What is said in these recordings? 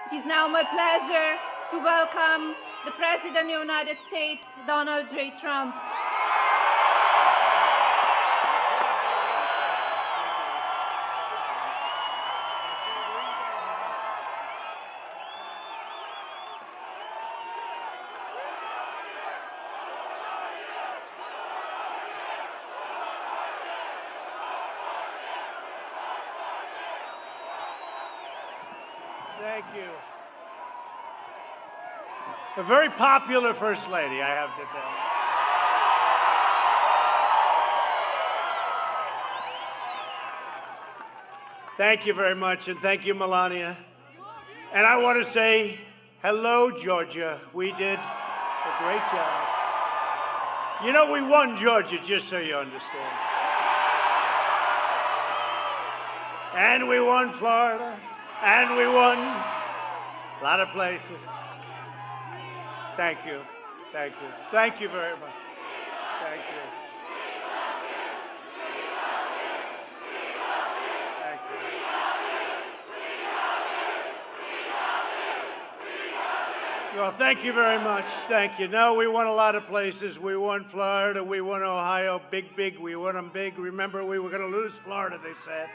It is now my pleasure to welcome the President of the United States, Donald J. Trump. Thank you. A very popular First Lady, I have to tell you. Thank you very much, and thank you, Melania. And I want to say hello, Georgia. We did a great job. You know, we won Georgia, just so you understand. And we won Florida. And we won a lot of places. Thank you. Thank you. Thank you very much. Thank you. Thank you. Well, thank you very much. Thank you. No, we won a lot of places. We won Florida. We won Ohio. Big. We won them big. Remember, we were going to lose Florida, they said.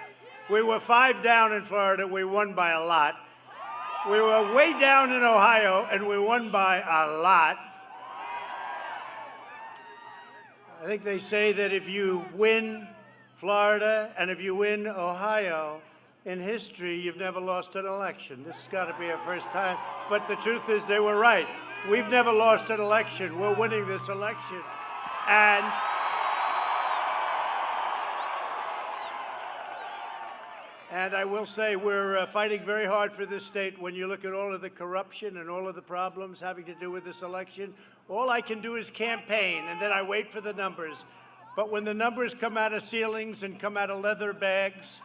We were 5 down in Florida. We won by a lot. We were way down in Ohio, and we won by a lot. I think they say that if you win Florida and if you win Ohio in history, you've never lost an election. This has got to be a first time. But the truth is they were right. We've never lost an election. We're winning this election. And I will say we're fighting very hard for this state. When you look at all of the corruption and all of the problems having to do with this election, all I can do is campaign, and then I wait for the numbers. But when the numbers come out of ceilings and come out of leather bags,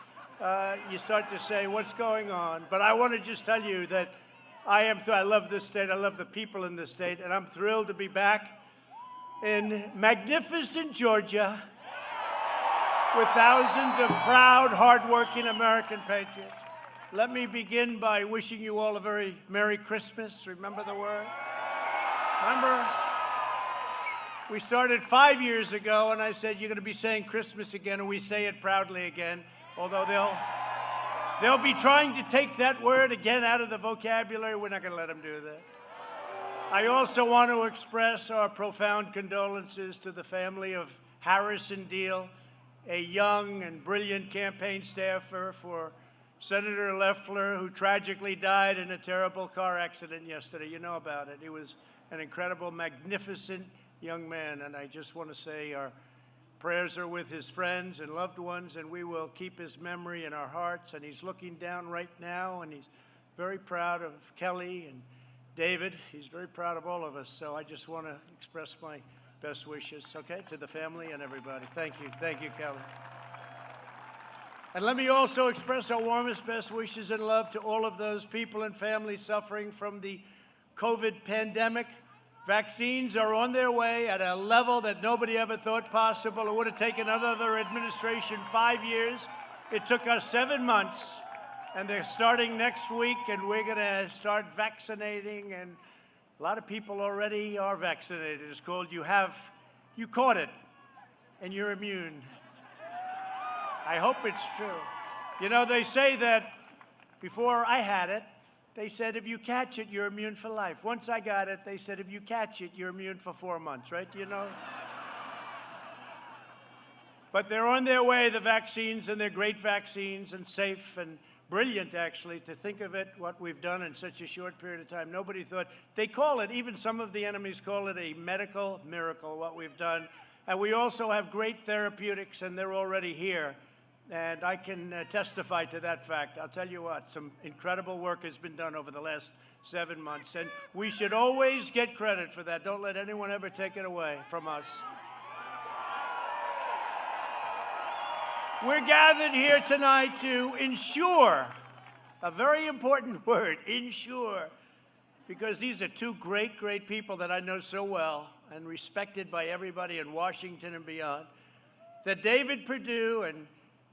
you start to say, what's going on? But I want to just tell you that I love this state. I love the people in this state, and I'm thrilled to be back in magnificent Georgia with thousands of proud, hardworking American patriots. Let me begin by wishing you all a very Merry Christmas. Remember the word? Remember? We started 5 years ago, and I said, you're going to be saying Christmas again, and we say it proudly again, although they'll be trying to take that word again out of the vocabulary. We're not going to let them do that. I also want to express our profound condolences to the family of Harrison Deal, a young and brilliant campaign staffer for Senator Loeffler, who tragically died in a terrible car accident yesterday. You know about it. He was an incredible, magnificent young man, and I just want to say our prayers are with his friends and loved ones, and we will keep his memory in our hearts. And he's looking down right now, and he's very proud of Kelly and David. He's very proud of all of us, so I just want to express my best wishes, okay, to the family and everybody. Thank you, Kelly. And let me also express our warmest best wishes and love to all of those people and families suffering from the COVID pandemic. Vaccines are on their way at a level that nobody ever thought possible. It would have taken another administration 5 years. It took us 7 months, and they're starting next week, and we're going to start vaccinating, and a lot of people already are vaccinated. It's called you caught it, and you're immune. I hope it's true. You know, they say that before I had it, they said if you catch it, you're immune for life. Once I got it, they said if you catch it, you're immune for 4 months, right? You know? But they're on their way, the vaccines, and they're great vaccines and safe and brilliant, actually, to think of it, what we've done in such a short period of time. Nobody thought. They call it, even some of the enemies call it a medical miracle, what we've done. And we also have great therapeutics, and they're already here. And I can testify to that fact. I'll tell you what, some incredible work has been done over the last 7 months, and we should always get credit for that. Don't let anyone ever take it away from us. We're gathered here tonight to ensure, a very important word, ensure, because these are two great, great people that I know so well and respected by everybody in Washington and beyond, that David Perdue and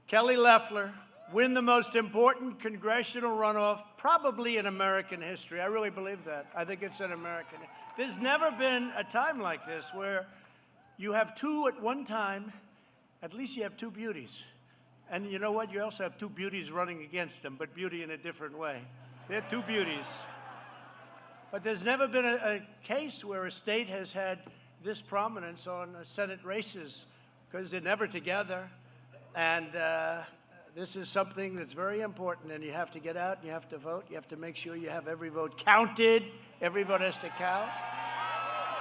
Kelly Loeffler win the most important congressional runoff probably in American history. I really believe that. I think it's in American. There's never been a time like this where you have two at one time. At least you have two beauties. And you know what? You also have two beauties running against them, but beauty in a different way. They're two beauties. But there's never been a case where a state has had this prominence on Senate races, because they're never together. And this is something that's very important, and you have to get out and you have to vote. You have to make sure you have every vote counted. Every vote has to count.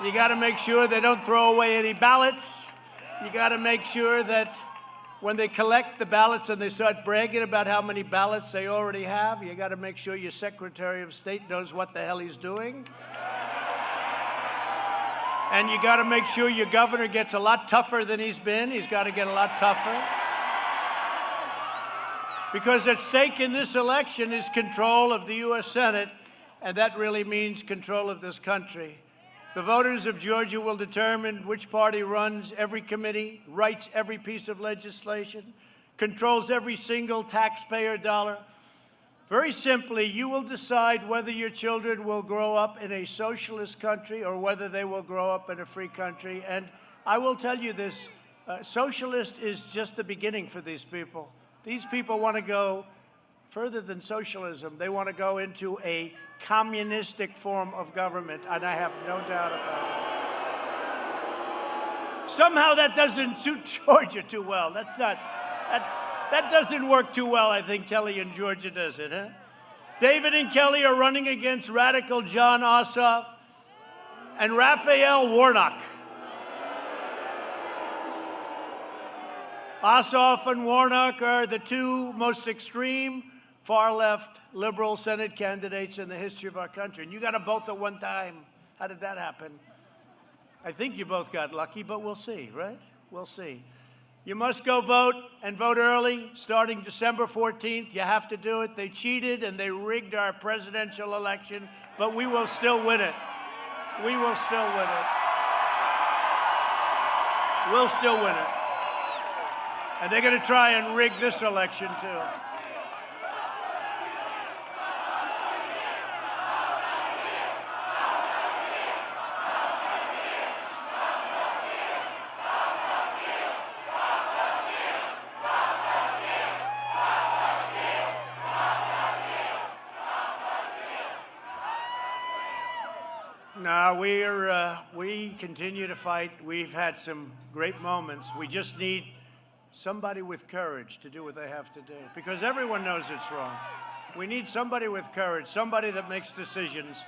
You got to make sure they don't throw away any ballots. You got to make sure that when they collect the ballots and they start bragging about how many ballots they already have, you got to make sure your Secretary of State knows what the hell he's doing. And you got to make sure your governor gets a lot tougher than he's been. He's got to get a lot tougher. Because at stake in this election is control of the U.S. Senate, and that really means control of this country. The voters of Georgia will determine which party runs every committee, writes every piece of legislation, controls every single taxpayer dollar. Very simply, you will decide whether your children will grow up in a socialist country or whether they will grow up in a free country. And I will tell you this, socialist is just the beginning for these people. These people want to go further than socialism. They want to go into a communistic form of government, and I have no doubt about it. Somehow that doesn't suit Georgia too well. That doesn't work too well, I think, Kelly in Georgia, does it, huh? David and Kelly are running against radical John Ossoff and Raphael Warnock. Ossoff and Warnock are the two most extreme, far-left, liberal Senate candidates in the history of our country. And you got them both at one time. How did that happen? I think you both got lucky, but we'll see, right? We'll see. You must go vote, and vote early, starting December 14th. You have to do it. They cheated and they rigged our presidential election, but we will still win it. We will still win it. We'll still win it. And they're going to try and rig this election, too. No, we continue to fight. We've had some great moments. We just need somebody with courage to do what they have to do, because everyone knows it's wrong. We need somebody with courage, somebody that makes decisions.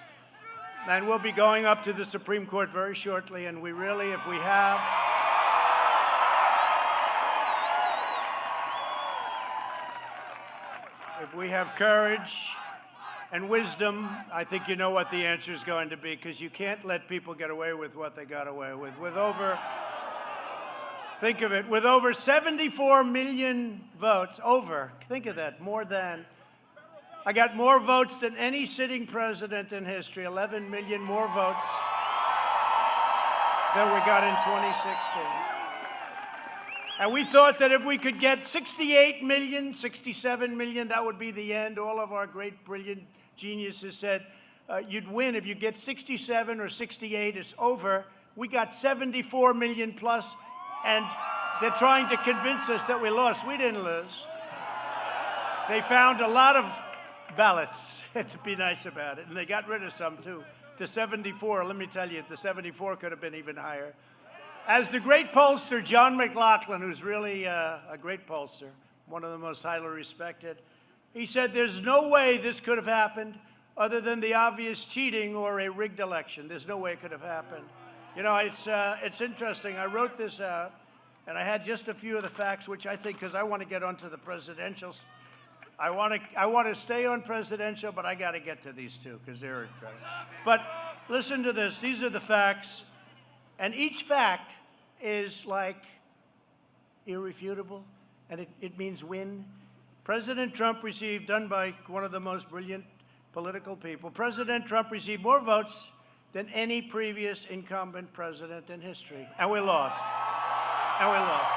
And we'll be going up to the Supreme Court very shortly, and we really, if we have courage and wisdom, I think you know what the answer is going to be, because you can't let people get away with what they got away with. Think of it, with over 74 million votes, think of that, more than, I got more votes than any sitting president in history, 11 million more votes than we got in 2016. And we thought that if we could get 68 million, 67 million, that would be the end. All of our great, brilliant geniuses said you'd win if you get 67 or 68, it's over. We got 74 million plus, and they're trying to convince us that we lost. We didn't lose. They found a lot of ballots to be nice about it, and they got rid of some, too. The 74, let me tell you, the 74 could have been even higher. As the great pollster, John McLaughlin, who's really a great pollster, one of the most highly respected, he said there's no way this could have happened other than the obvious cheating or a rigged election. There's no way it could have happened. You know, it's interesting. I wrote this out, and I had just a few of the facts, which I think, because I want to get onto the presidentials. I want to stay on presidential, but I got to get to these two because they're incredible. But listen to this. These are the facts. And each fact is like irrefutable, and it means win. President Trump received, done by one of the most brilliant political people, President Trump received more votes than any previous incumbent president in history. And we lost. And we lost.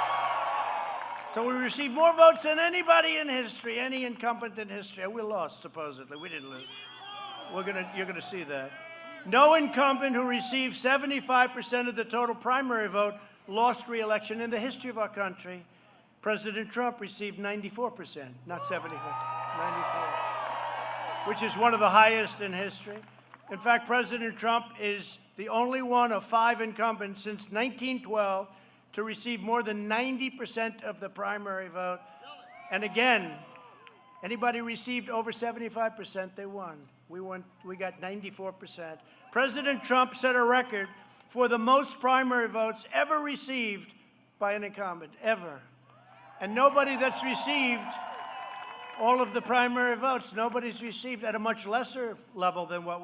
So we received more votes than anybody in history, any incumbent in history. We lost, supposedly. We didn't lose. You're gonna see that. No incumbent who received 75% of the total primary vote lost re-election in the history of our country. President Trump received 94%, not 74, 94, which is one of the highest in history. In fact, President Trump is the only one of 5 incumbents since 1912 to receive more than 90% of the primary vote. And again, anybody received over 75%, they won. We got 94%. President Trump set a record for the most primary votes ever received by an incumbent, ever. And nobody that's received all of the primary votes, nobody's received at a much lesser level than what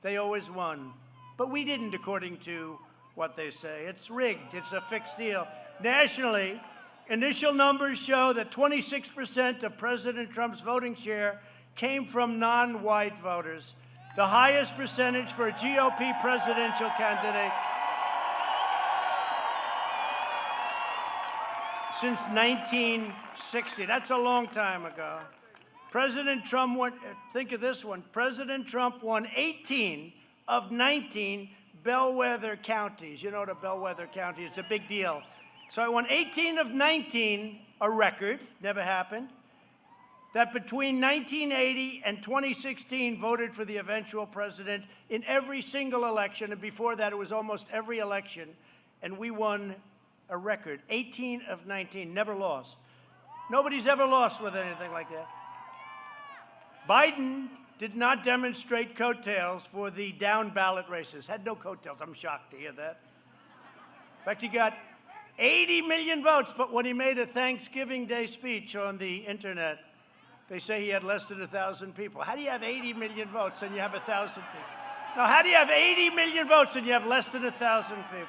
they always won. But we didn't, according to what they say. It's rigged. It's a fixed deal. Nationally, initial numbers show that 26% of President Trump's voting share came from non-white voters, the highest percentage for a GOP presidential candidate since 1960. That's a long time ago. President Trump won, think of this one, President Trump won 18 of 19 bellwether counties. You know what a bellwether county is? It's a big deal. So I won 18 of 19, a record, never happened, that between 1980 and 2016 voted for the eventual president in every single election, and before that it was almost every election, and we won a record, 18 of 19, never lost. Nobody's ever lost with anything like that. Biden did not demonstrate coattails for the down ballot races. Had no coattails. I'm shocked to hear that. In fact, he got 80 million votes, but when he made a Thanksgiving Day speech on the internet, they say he had less than 1,000 people. How do you have 80 million votes and you have 1,000 people? No, how do you have 80 million votes and you have less than 1,000 people?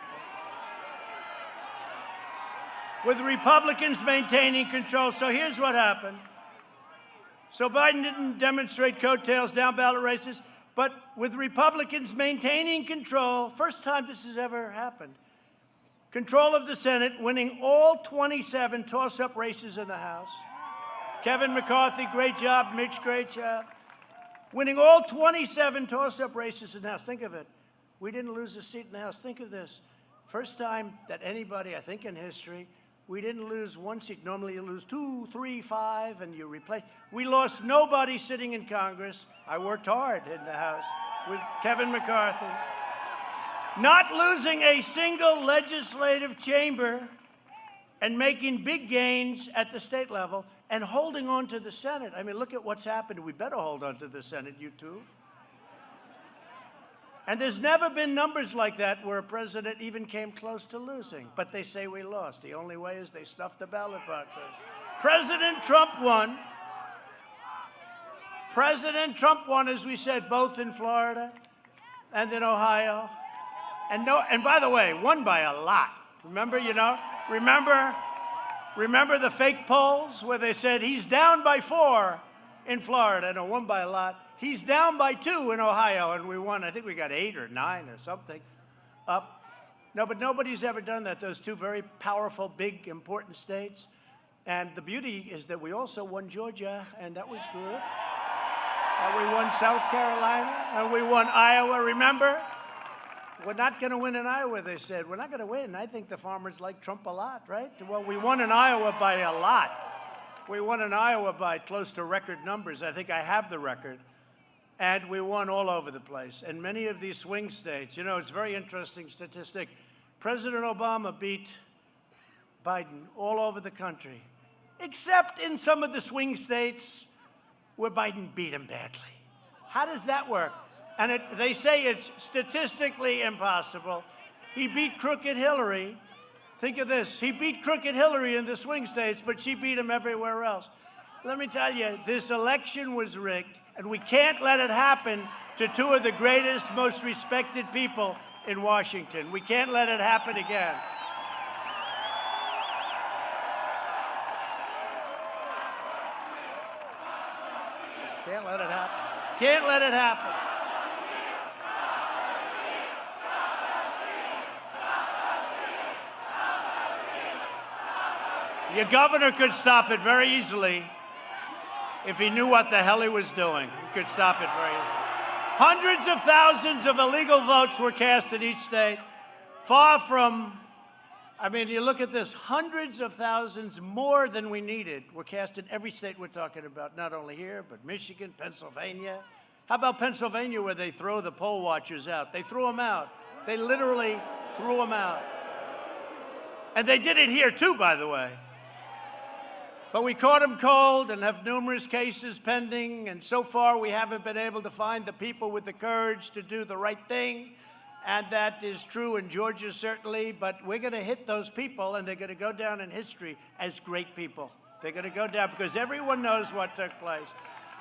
With Republicans maintaining control. So here's what happened. So Biden didn't demonstrate coattails, down ballot races, but with Republicans maintaining control, first time this has ever happened, control of the Senate, winning all 27 toss-up races in the House. Kevin McCarthy, great job. Mitch, great job. Winning all 27 toss-up races in the House. Think of it. We didn't lose a seat in the House. Think of this. First time that anybody, I think in history, we didn't lose one seat. Normally you lose 2, 3, 5, and you replace. We lost nobody sitting in Congress. I worked hard in the House with Kevin McCarthy. Not losing a single legislative chamber and making big gains at the state level and holding on to the Senate. I mean, look at what's happened. We better hold on to the Senate, you too. And there's never been numbers like that where a president even came close to losing. But they say we lost. The only way is they stuffed the ballot boxes. President Trump won. President Trump won, as we said, both in Florida and in Ohio. And by the way, won by a lot. Remember, remember the fake polls where they said he's down by 4 in Florida? No, won by a lot. He's down by 2 in Ohio, and we won. I think we got 8 or 9 or something up. No, but nobody's ever done that. Those 2 very powerful, big, important states. And the beauty is that we also won Georgia, and that was good. And we won South Carolina, and we won Iowa. Remember? We're not going to win in Iowa, they said. We're not going to win. I think the farmers like Trump a lot, right? Well, we won in Iowa by a lot. We won in Iowa by close to record numbers. I think I have the record. And we won all over the place. And many of these swing states, it's a very interesting statistic. President Obama beat Biden all over the country, except in some of the swing states where Biden beat him badly. How does that work? And they say it's statistically impossible. He beat crooked Hillary. Think of this. He beat crooked Hillary in the swing states, but she beat him everywhere else. Let me tell you, this election was rigged, and we can't let it happen to 2 of the greatest, most respected people in Washington. We can't let it happen again. Can't let it happen. Can't let it happen. Your governor could stop it very easily if he knew what the hell he was doing. He could stop it very easily. Hundreds of thousands of illegal votes were cast in each state. Far from, I mean, you look at this, hundreds of thousands more than we needed were cast in every state we're talking about, not only here, but Michigan, Pennsylvania. How about Pennsylvania, where they throw the poll watchers out? They threw them out. They literally threw them out. And they did it here too, by the way. But we caught them cold and have numerous cases pending, and so far we haven't been able to find the people with the courage to do the right thing, and that is true in Georgia certainly, but we're going to hit those people, and they're going to go down in history as great people. They're going to go down because everyone knows what took place.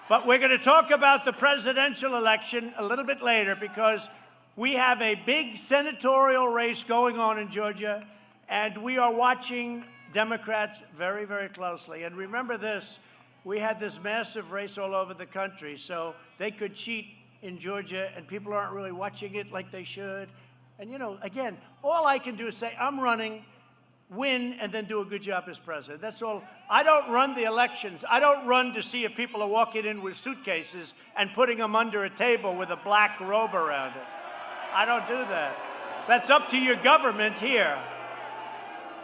But we're going to talk about the presidential election a little bit later because we have a big senatorial race going on in Georgia, and we are watching Democrats very, very closely. And remember this, we had this massive race all over the country, so they could cheat in Georgia, and people aren't really watching it like they should. And, you know, again, all I can do is say, I'm running, win, and then do a good job as president. That's all. I don't run the elections. I don't run to see if people are walking in with suitcases and putting them under a table with a black robe around it. I don't do that. That's up to your government here.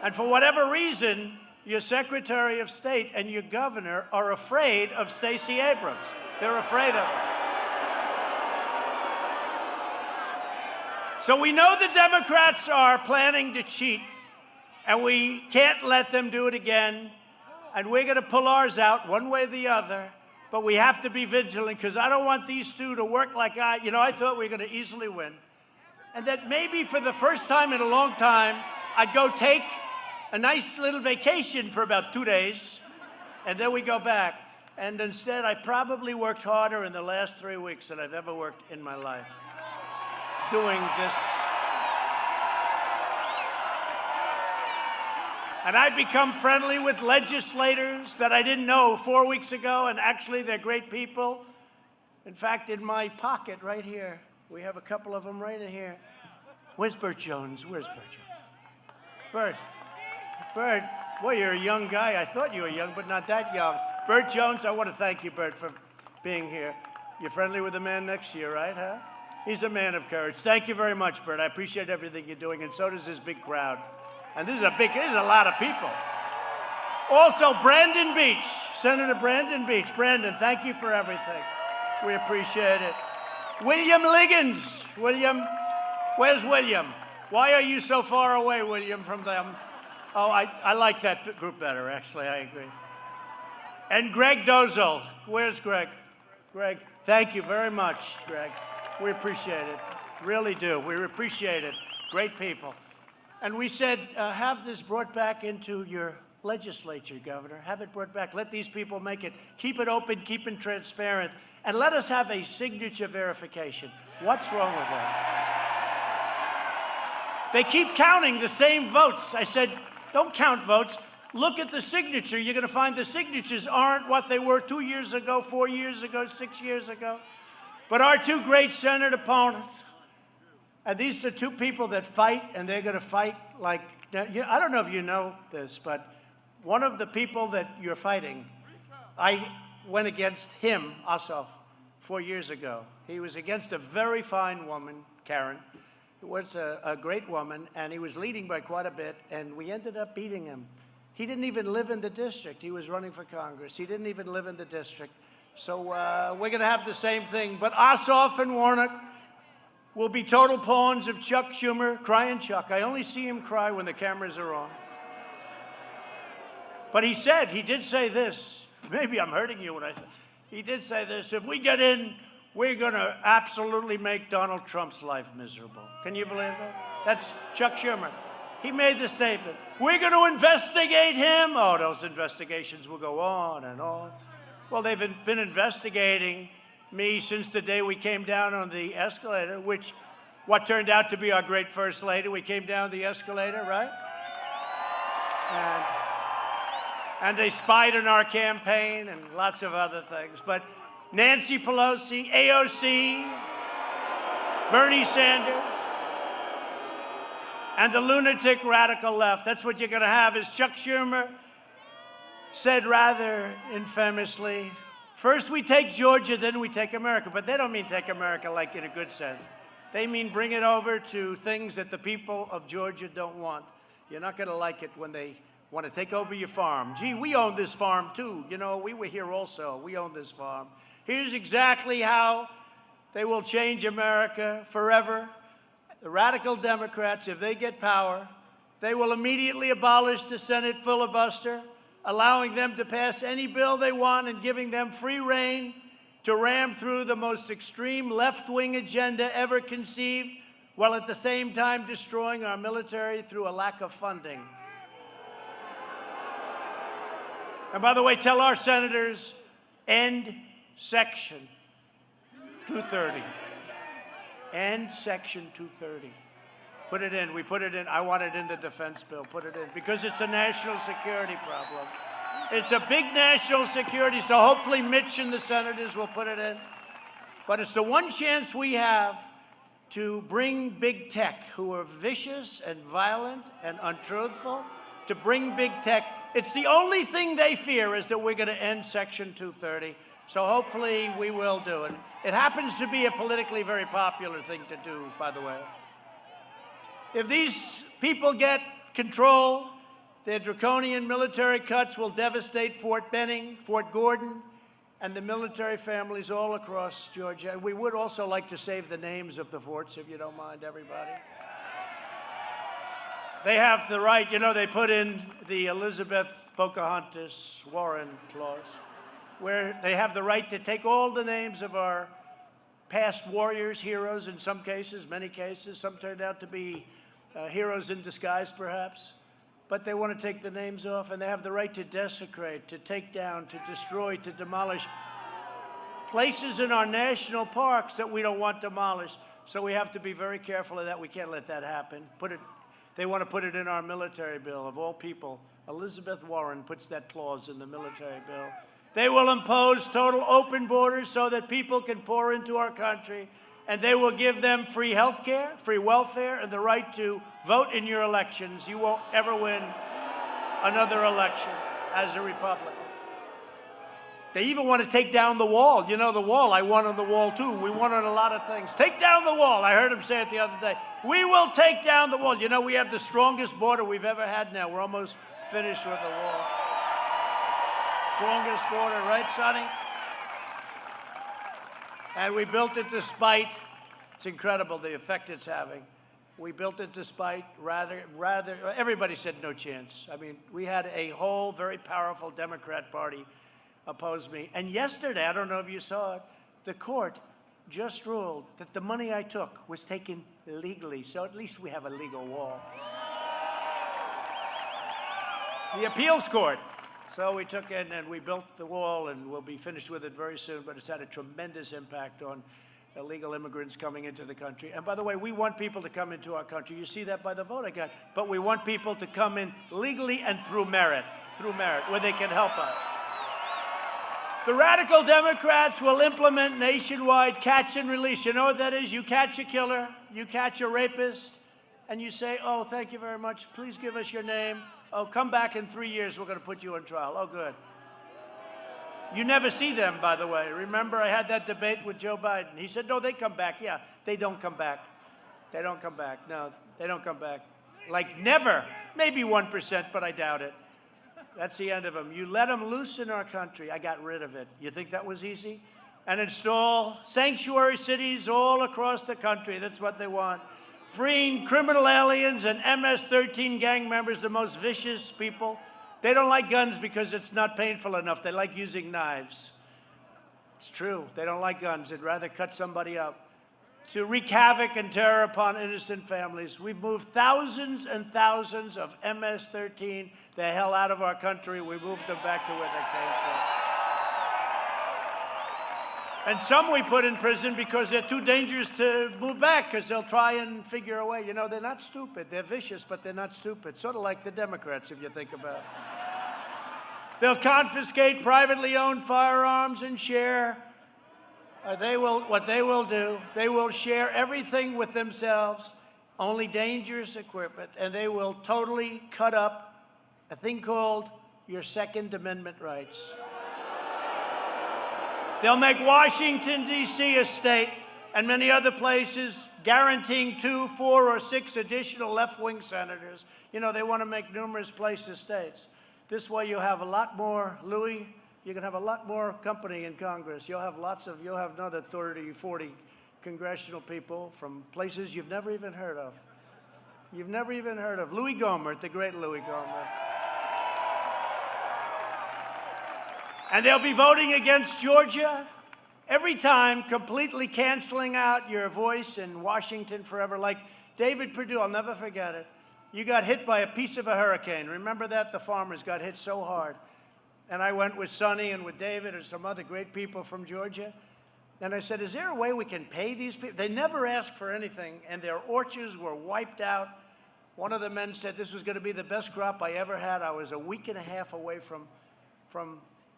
And for whatever reason, your Secretary of State and your governor are afraid of Stacey Abrams. They're afraid of her. So we know the Democrats are planning to cheat, and we can't let them do it again. And we're going to pull ours out one way or the other. But we have to be vigilant because I don't want these two to work like I thought we were going to easily win. And that maybe for the first time in a long time, I'd go take a nice little vacation for about 2 days, and then we go back. And instead, I probably worked harder in the last 3 weeks than I've ever worked in my life doing this. And I've become friendly with legislators that I didn't know 4 weeks ago, and actually they're great people. In fact, in my pocket right here, we have a couple of them right in here. Where's Burt Jones? Where's Burt Jones? Burt, boy, you're a young guy. I thought you were young, but not that young. Burt Jones, I want to thank you, Burt, for being here. You're friendly with the man next to you, right, huh? He's a man of courage. Thank you very much, Burt. I appreciate everything you're doing, and so does this big crowd. And this is a lot of people. Also, Brandon Beach, Senator Brandon Beach. Brandon, thank you for everything. We appreciate it. William Liggins. William, where's William? Why are you so far away, William, from them? Oh, I like that group better, actually. I agree. And Greg Dozel. Where's Greg? Greg, thank you very much, Greg. We appreciate it. Really do. We appreciate it. Great people. And we said, have this brought back into your legislature, Governor. Have it brought back. Let these people make it. Keep it open, keep it transparent, and let us have a signature verification. What's wrong with that? They keep counting the same votes. I said, don't count votes. Look at the signature. You're going to find the signatures aren't what they were 2 years ago, 4 years ago, 6 years ago. But our two great Senate opponents, and these are two people that fight, and they're going to fight like, I don't know if you know this, but one of the people that you're fighting, I went against him, Ossoff, 4 years ago. He was against a very fine woman, Karen, who was a great woman, and he was leading by quite a bit, and we ended up beating him. He didn't even live in the district. He was running for Congress. He didn't even live in the district. So we're going to have the same thing. But Ossoff and Warnock will be total pawns of Chuck Schumer, crying Chuck. I only see him cry when the cameras are on. But he did say this. Maybe I'm hurting you when I say he did say this. If we get in, we're going to absolutely make Donald Trump's life miserable. Can you believe that? That's Chuck Schumer. He made the statement. We're going to investigate him. Oh, those investigations will go on and on. Well, they've been investigating me since the day we came down on the escalator, what turned out to be our great First Lady. We came down the escalator, right? And they spied on our campaign and lots of other things. But Nancy Pelosi, AOC, Bernie Sanders, and the lunatic radical left. That's what you're going to have is Chuck Schumer said rather infamously, first we take Georgia, then we take America. But they don't mean take America like in a good sense. They mean bring it over to things that the people of Georgia don't want. You're not going to like it when they want to take over your farm. Gee, we own this farm too. You know, we were here also. We own this farm. Here's exactly how they will change America forever. The radical Democrats, if they get power, they will immediately abolish the Senate filibuster, allowing them to pass any bill they want and giving them free rein to ram through the most extreme left-wing agenda ever conceived, while at the same time destroying our military through a lack of funding. And by the way, tell our senators, end Section 230. End Section 230. Put it in. We put it in. I want it in the defense bill. Put it in. Because it's a national security problem. It's a big national security, so hopefully Mitch and the senators will put it in. But it's the one chance we have to bring big tech, who are vicious and violent and untruthful, to bring big tech. It's the only thing they fear is that we're going to end Section 230. So hopefully we will do it. It happens to be a politically very popular thing to do, by the way. If these people get control, their draconian military cuts will devastate Fort Benning, Fort Gordon, and the military families all across Georgia. And we would also like to save the names of the forts, if you don't mind, everybody. They have the right, you know, they put in the Elizabeth Pocahontas Warren clause, where they have the right to take all the names of our past warriors, heroes in some cases, many cases. Some turned out to be heroes in disguise, perhaps. But they want to take the names off, and they have the right to desecrate, to take down, to destroy, to demolish places in our national parks that we don't want demolished. So we have to be very careful of that. We can't let that happen. They want to put it in our military bill. Of all people, Elizabeth Warren puts that clause in the military bill. They will impose total open borders so that people can pour into our country, and they will give them free health care, free welfare, and the right to vote in your elections. You won't ever win another election as a Republican. They even want to take down the wall. You know, the wall, I won on the wall too. We won on a lot of things. Take down the wall. I heard him say it the other day. We will take down the wall. You know, we have the strongest border we've ever had now. We're almost finished with the wall. Strongest border, right, Sonny? And we built it despite, it's incredible the effect it's having. We built it despite everybody said no chance. I mean, we had a whole very powerful Democrat Party oppose me. And yesterday, I don't know if you saw it, the court just ruled that the money I took was taken legally. So at least we have a legal wall. The appeals court. So we took in and we built the wall, and we'll be finished with it very soon, but it's had a tremendous impact on illegal immigrants coming into the country. And by the way, we want people to come into our country. You see that by the vote I got. But we want people to come in legally and through merit, where they can help us. The radical Democrats will implement nationwide catch and release. You know what that is? You catch a killer, you catch a rapist, and you say, oh, thank you very much. Please give us your name. Oh, come back in 3 years. We're going to put you on trial. Oh, good. You never see them, by the way. Remember, I had that debate with Joe Biden. He said, no, they come back. Yeah, they don't come back. They don't come back. No, they don't come back. Like never. Maybe 1%, but I doubt it. That's the end of them. You let them loose in our country. I got rid of it. You think that was easy? And install sanctuary cities all across the country. That's what they want. Freeing criminal aliens and MS-13 gang members, the most vicious people. They don't like guns because it's not painful enough. They like using knives. It's true. They don't like guns. They'd rather cut somebody up. To wreak havoc and terror upon innocent families. We've moved thousands and thousands of MS-13 the hell out of our country. We moved them back to where they came from. And some we put in prison because they're too dangerous to move back, because they'll try and figure a way. You know, they're not stupid. They're vicious, but they're not stupid. Sort of like the Democrats, if you think about it. They'll confiscate privately owned firearms and share. What they will do, they will share everything with themselves, only dangerous equipment, and they will totally cut up a thing called your Second Amendment rights. They'll make Washington, D.C. a state and many other places guaranteeing 2, 4, or 6 additional left-wing senators. You know, they want to make numerous places states. This way you'll have a lot more, Louie, you can have a lot more company in Congress. You'll have another 30, 40 congressional people from places you've never even heard of. You've never even heard of. Louie Gohmert, the great Louie Gohmert. And they'll be voting against Georgia every time, completely canceling out your voice in Washington forever. Like David Perdue, I'll never forget it. You got hit by a piece of a hurricane. Remember that? The farmers got hit so hard. And I went with Sonny and with David and some other great people from Georgia. And I said, is there a way we can pay these people? They never asked for anything, and their orchards were wiped out. One of the men said this was going to be the best crop I ever had. I was a week and a half away from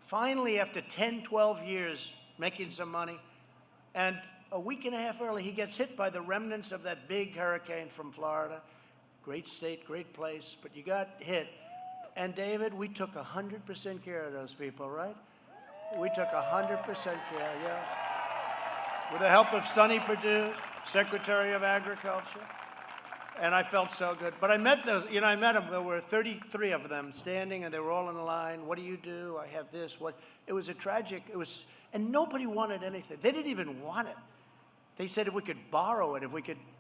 finally, after 10, 12 years, making some money. And a week and a half early, he gets hit by the remnants of that big hurricane from Florida. Great state, great place, but you got hit. And David, we took 100% care of those people, right? We took 100% care, yeah. With the help of Sonny Perdue, Secretary of Agriculture. And I felt so good. But I met those, I met them. There were 33 of them standing, and they were all in a line. What do you do? I have this. What? It was a tragic, and nobody wanted anything. They didn't even want it. They said if we could borrow it,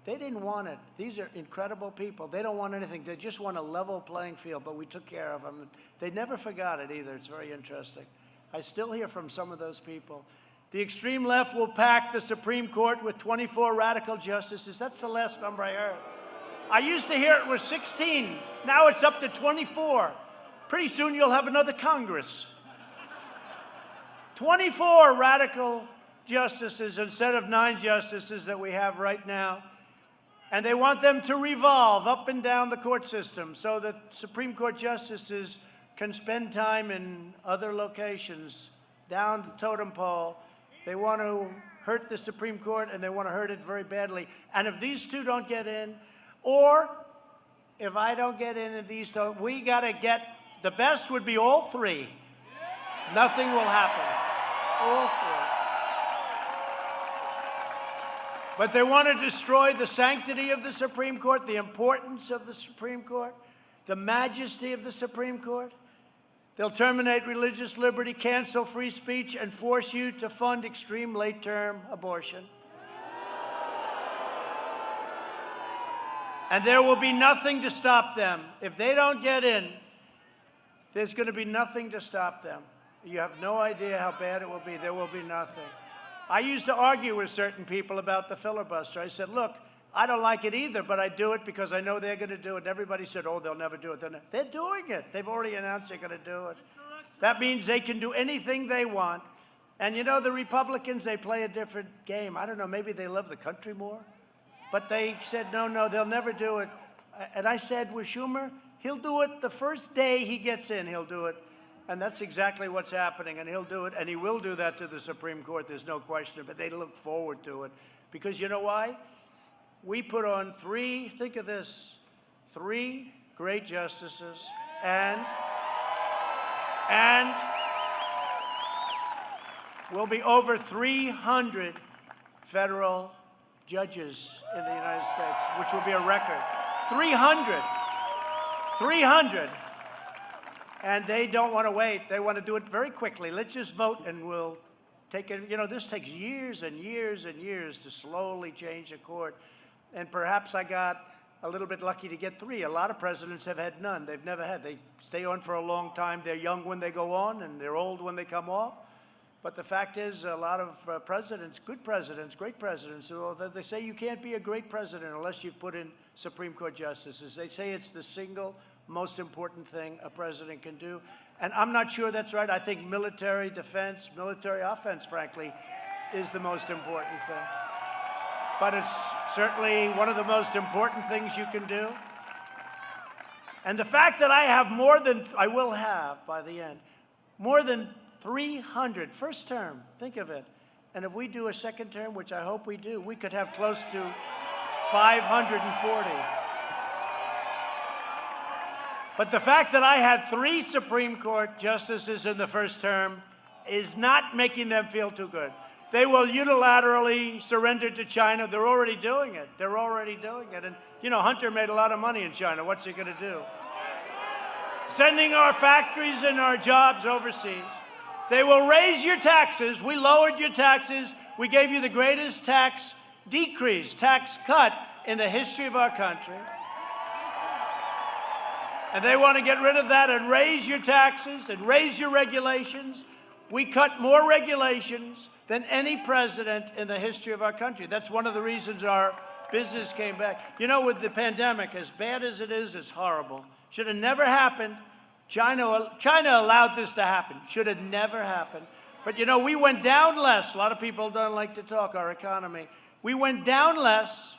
they didn't want it. These are incredible people. They don't want anything. They just want a level playing field, but we took care of them. They never forgot it either. It's very interesting. I still hear from some of those people. The extreme left will pack the Supreme Court with 24 radical justices. That's the last number I heard. I used to hear it was 16. Now it's up to 24. Pretty soon you'll have another Congress. 24 radical justices instead of 9 justices that we have right now. And they want them to revolve up and down the court system so that Supreme Court justices can spend time in other locations, down the totem pole. They want to hurt the Supreme Court, and they want to hurt it very badly. And if these two don't get in, or if I don't get in and these don't, we got to get, the best would be all 3. Nothing will happen. All 3. But they want to destroy the sanctity of the Supreme Court, the importance of the Supreme Court, the majesty of the Supreme Court. They'll terminate religious liberty, cancel free speech, and force you to fund extreme late-term abortion. And there will be nothing to stop them. If they don't get in, there's going to be nothing to stop them. You have no idea how bad it will be. There will be nothing. I used to argue with certain people about the filibuster. I said, look, I don't like it either, but I do it because I know they're going to do it. And everybody said, oh, they'll never do it. They're doing it. They've already announced they're going to do it. That means they can do anything they want. And you know, the Republicans, they play a different game. I don't know, maybe they love the country more. But they said, no, they'll never do it. And I said, with Schumer, he'll do it the first day he gets in, he'll do it. And that's exactly what's happening, and he'll do it, and he will do that to the Supreme Court, there's no question, but they look forward to it. Because you know why? We put on 3, think of this, 3 great justices, and we'll be over 300 federal judges in the United States, which will be a record. 300. And they don't want to wait. They want to do it very quickly. Let's just vote and we'll take it. You know, this takes years and years and years to slowly change a court. And perhaps I got a little bit lucky to get 3. A lot of presidents have had none. They've never had. They stay on for a long time. They're young when they go on and they're old when they come off. But the fact is, a lot of presidents, good presidents, great presidents, they say you can't be a great president unless you put in Supreme Court justices. They say it's the single most important thing a president can do. And I'm not sure that's right. I think military defense, military offense, frankly, is the most important thing. But it's certainly one of the most important things you can do. And the fact that I have I will have by the end, more than 300, first term, think of it. And if we do a second term, which I hope we do, we could have close to 540. But the fact that I had 3 Supreme Court justices in the first term is not making them feel too good. They will unilaterally surrender to China. They're already doing it. They're already doing it. And, you know, Hunter made a lot of money in China. What's he going to do? Sending our factories and our jobs overseas. They will raise your taxes. We lowered your taxes. We gave you the greatest tax decrease, tax cut in the history of our country. And they want to get rid of that and raise your taxes and raise your regulations. We cut more regulations than any president in the history of our country. That's one of the reasons our business came back. You know, with the pandemic, as bad as it is, it's horrible. Should have never happened. China allowed this to happen. Should have never happened. But, you know, we went down less. A lot of people don't like to talk our economy. We went down less,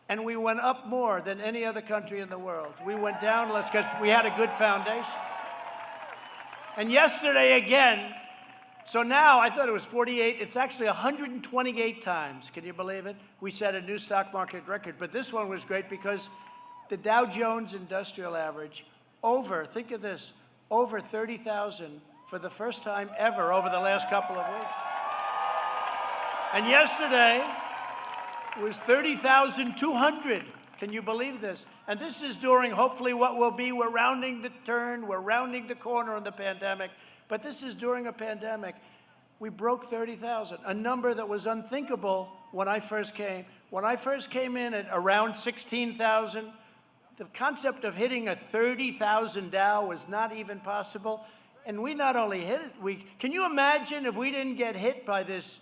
and we went up more than any other country in the world. We went down less because we had a good foundation. And yesterday again, so now I thought it was 48. It's actually 128 times. Can you believe it? We set a new stock market record. But this one was great because the Dow Jones Industrial Average think of this, over 30,000 for the first time ever over the last couple of weeks. And yesterday was 30,200. Can you believe this? And this is during hopefully what will be, we're rounding the turn, we're rounding the corner on the pandemic. But this is during a pandemic. We broke 30,000, a number that was unthinkable when I first came. When I first came in at around 16,000, the concept of hitting a 30,000 Dow was not even possible. And we not only hit it, can you imagine if we didn't get hit by this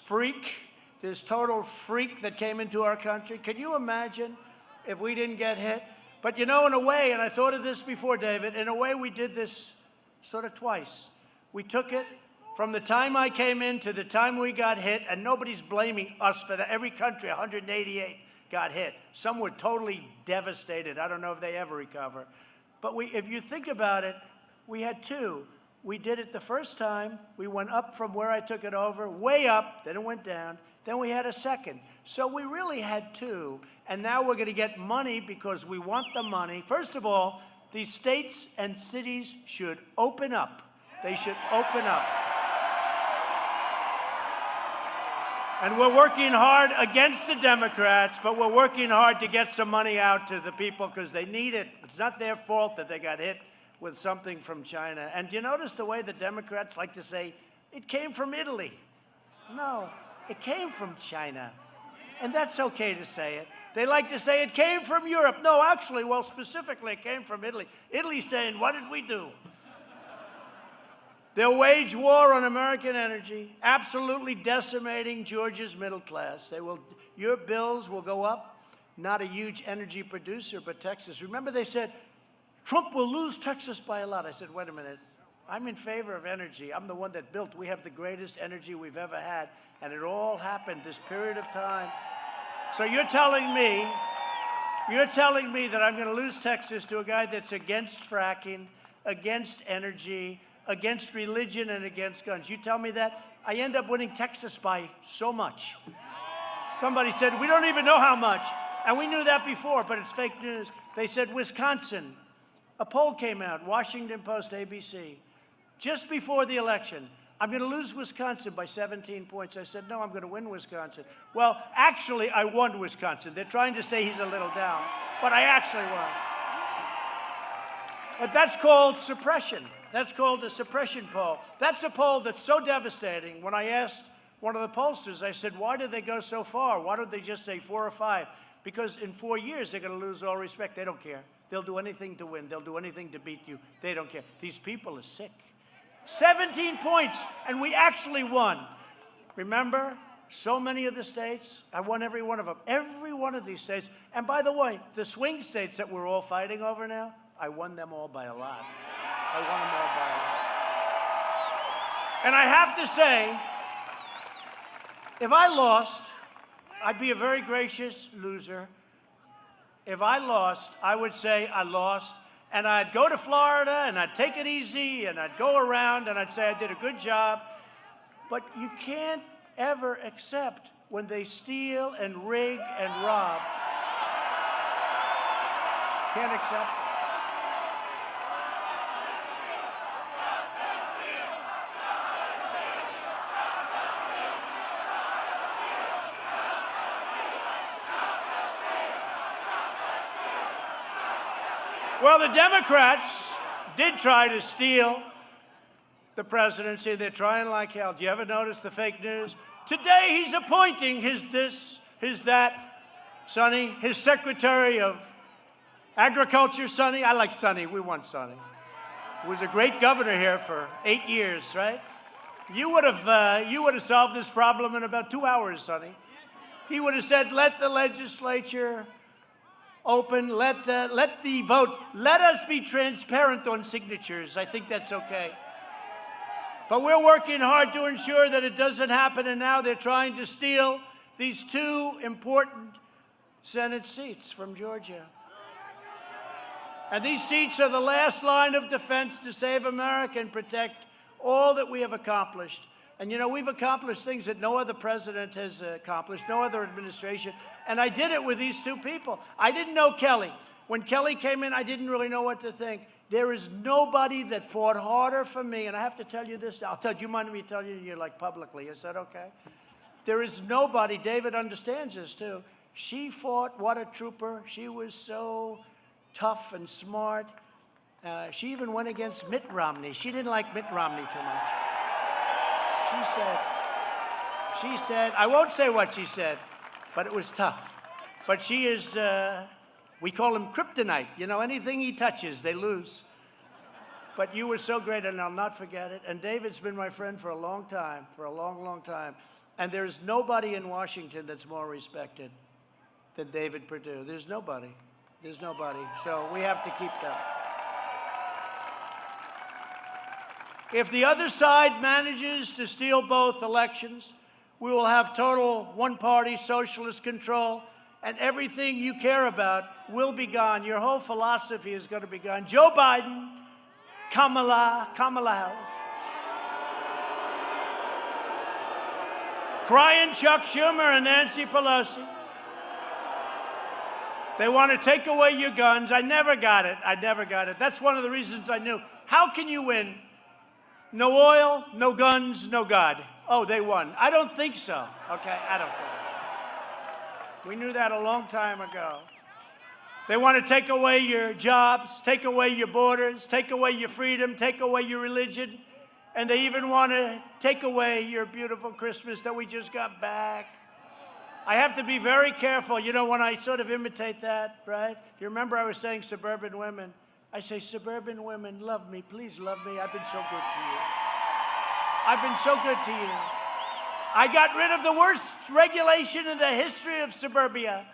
freak, this total freak that came into our country? Can you imagine if we didn't get hit? But you know, in a way, and I thought of this before, David, in a way we did this sort of twice. We took it from the time I came in to the time we got hit, and nobody's blaming us for that. Every country, 188, got hit. Some were totally devastated. I don't know if they ever recover. But if you think about it, we had 2. We did it the first time. We went up from where I took it over, way up, then it went down. Then we had a second. So we really had 2. And now we're going to get money because we want the money. First of all, these states and cities should open up. They should open up. And we're working hard against the Democrats, but we're working hard to get some money out to the people because they need it. It's not their fault that they got hit with something from China. And you notice the way the Democrats like to say, it came from Italy. No, it came from China. And that's okay to say it. They like to say it came from Europe. No, actually, well, specifically, it came from Italy. Italy's saying, what did we do? They'll wage war on American energy, absolutely decimating Georgia's middle class. Your bills will go up. Not a huge energy producer, but Texas. Remember they said, Trump will lose Texas by a lot. I said, wait a minute. I'm in favor of energy. I'm the one that built. We have the greatest energy we've ever had. And it all happened this period of time. So you're telling me that I'm going to lose Texas to a guy that's against fracking, against energy, against religion, and against guns. You tell me that? I end up winning Texas by so much. Somebody said, we don't even know how much. And we knew that before, but it's fake news. They said Wisconsin. A poll came out, Washington Post, ABC, just before the election. I'm going to lose Wisconsin by 17 points. I said, no, I'm going to win Wisconsin. Well, actually, I won Wisconsin. They're trying to say he's a little down, but I actually won. But that's called suppression. That's called a suppression poll. That's a poll that's so devastating. When I asked one of the pollsters, I said, why did they go so far? Why don't they just say 4 or 5? Because in 4 years, they're going to lose all respect. They don't care. They'll do anything to win. They'll do anything to beat you. They don't care. These people are sick. 17 points, and we actually won. Remember, so many of the states, I won every one of them. Every one of these states. And by the way, the swing states that we're all fighting over now, I won them all by a lot. I won them all by a lot. And I have to say, if I lost, I'd be a very gracious loser. If I lost, I would say I lost. And I'd go to Florida, and I'd take it easy, and I'd go around, and I'd say I did a good job. But you can't ever accept when they steal and rig and rob. Can't accept it. Well, the Democrats did try to steal the presidency. They're trying like hell. Do you ever notice the fake news? Today he's appointing his this, his that, Sonny, his Secretary of Agriculture, Sonny. I like Sonny. We want Sonny. He was a great governor here for 8 years, right? You would have solved this problem in about 2 hours, Sonny. He would have said, let the legislature open, let the vote, let us be transparent on signatures. I think that's okay. But we're working hard to ensure that it doesn't happen, and now they're trying to steal these 2 important Senate seats from Georgia. And these seats are the last line of defense to save America and protect all that we have accomplished. And, you know, we've accomplished things that no other president has accomplished, no other administration. And I did it with these 2 people. I didn't know Kelly. When Kelly came in, I didn't really know what to think. There is nobody that fought harder for me. And I have to tell you this. Do you mind me telling you, like, publicly? Is that okay? There is nobody. David understands this, too. She fought. What a trooper. She was so tough and smart. She even went against Mitt Romney. She didn't like Mitt Romney too much. She said, I won't say what she said, but it was tough. But she is, we call him kryptonite. You know, anything he touches, they lose. But you were so great, and I'll not forget it. And David's been my friend for a long time, for a long, long time. And there's nobody in Washington that's more respected than David Perdue. There's nobody. There's nobody. So we have to keep that. If the other side manages to steal both elections, we will have total one-party socialist control, and everything you care about will be gone. Your whole philosophy is going to be gone. Joe Biden, Kamala Harris, crying Chuck Schumer and Nancy Pelosi. They want to take away your guns. I never got it. I never got it. That's one of the reasons I knew. How can you win? No oil, no guns, no God. Oh, they won. I don't think so. Okay, I don't think so. We knew that a long time ago. They want to take away your jobs, take away your borders, take away your freedom, take away your religion, and they even want to take away your beautiful Christmas that we just got back. I have to be very careful, you know, when I sort of imitate that, right? Do you remember I was saying suburban women? I say, suburban women, love me, please love me. I've been so good to you. I've been so good to you. I got rid of the worst regulation in the history of suburbia.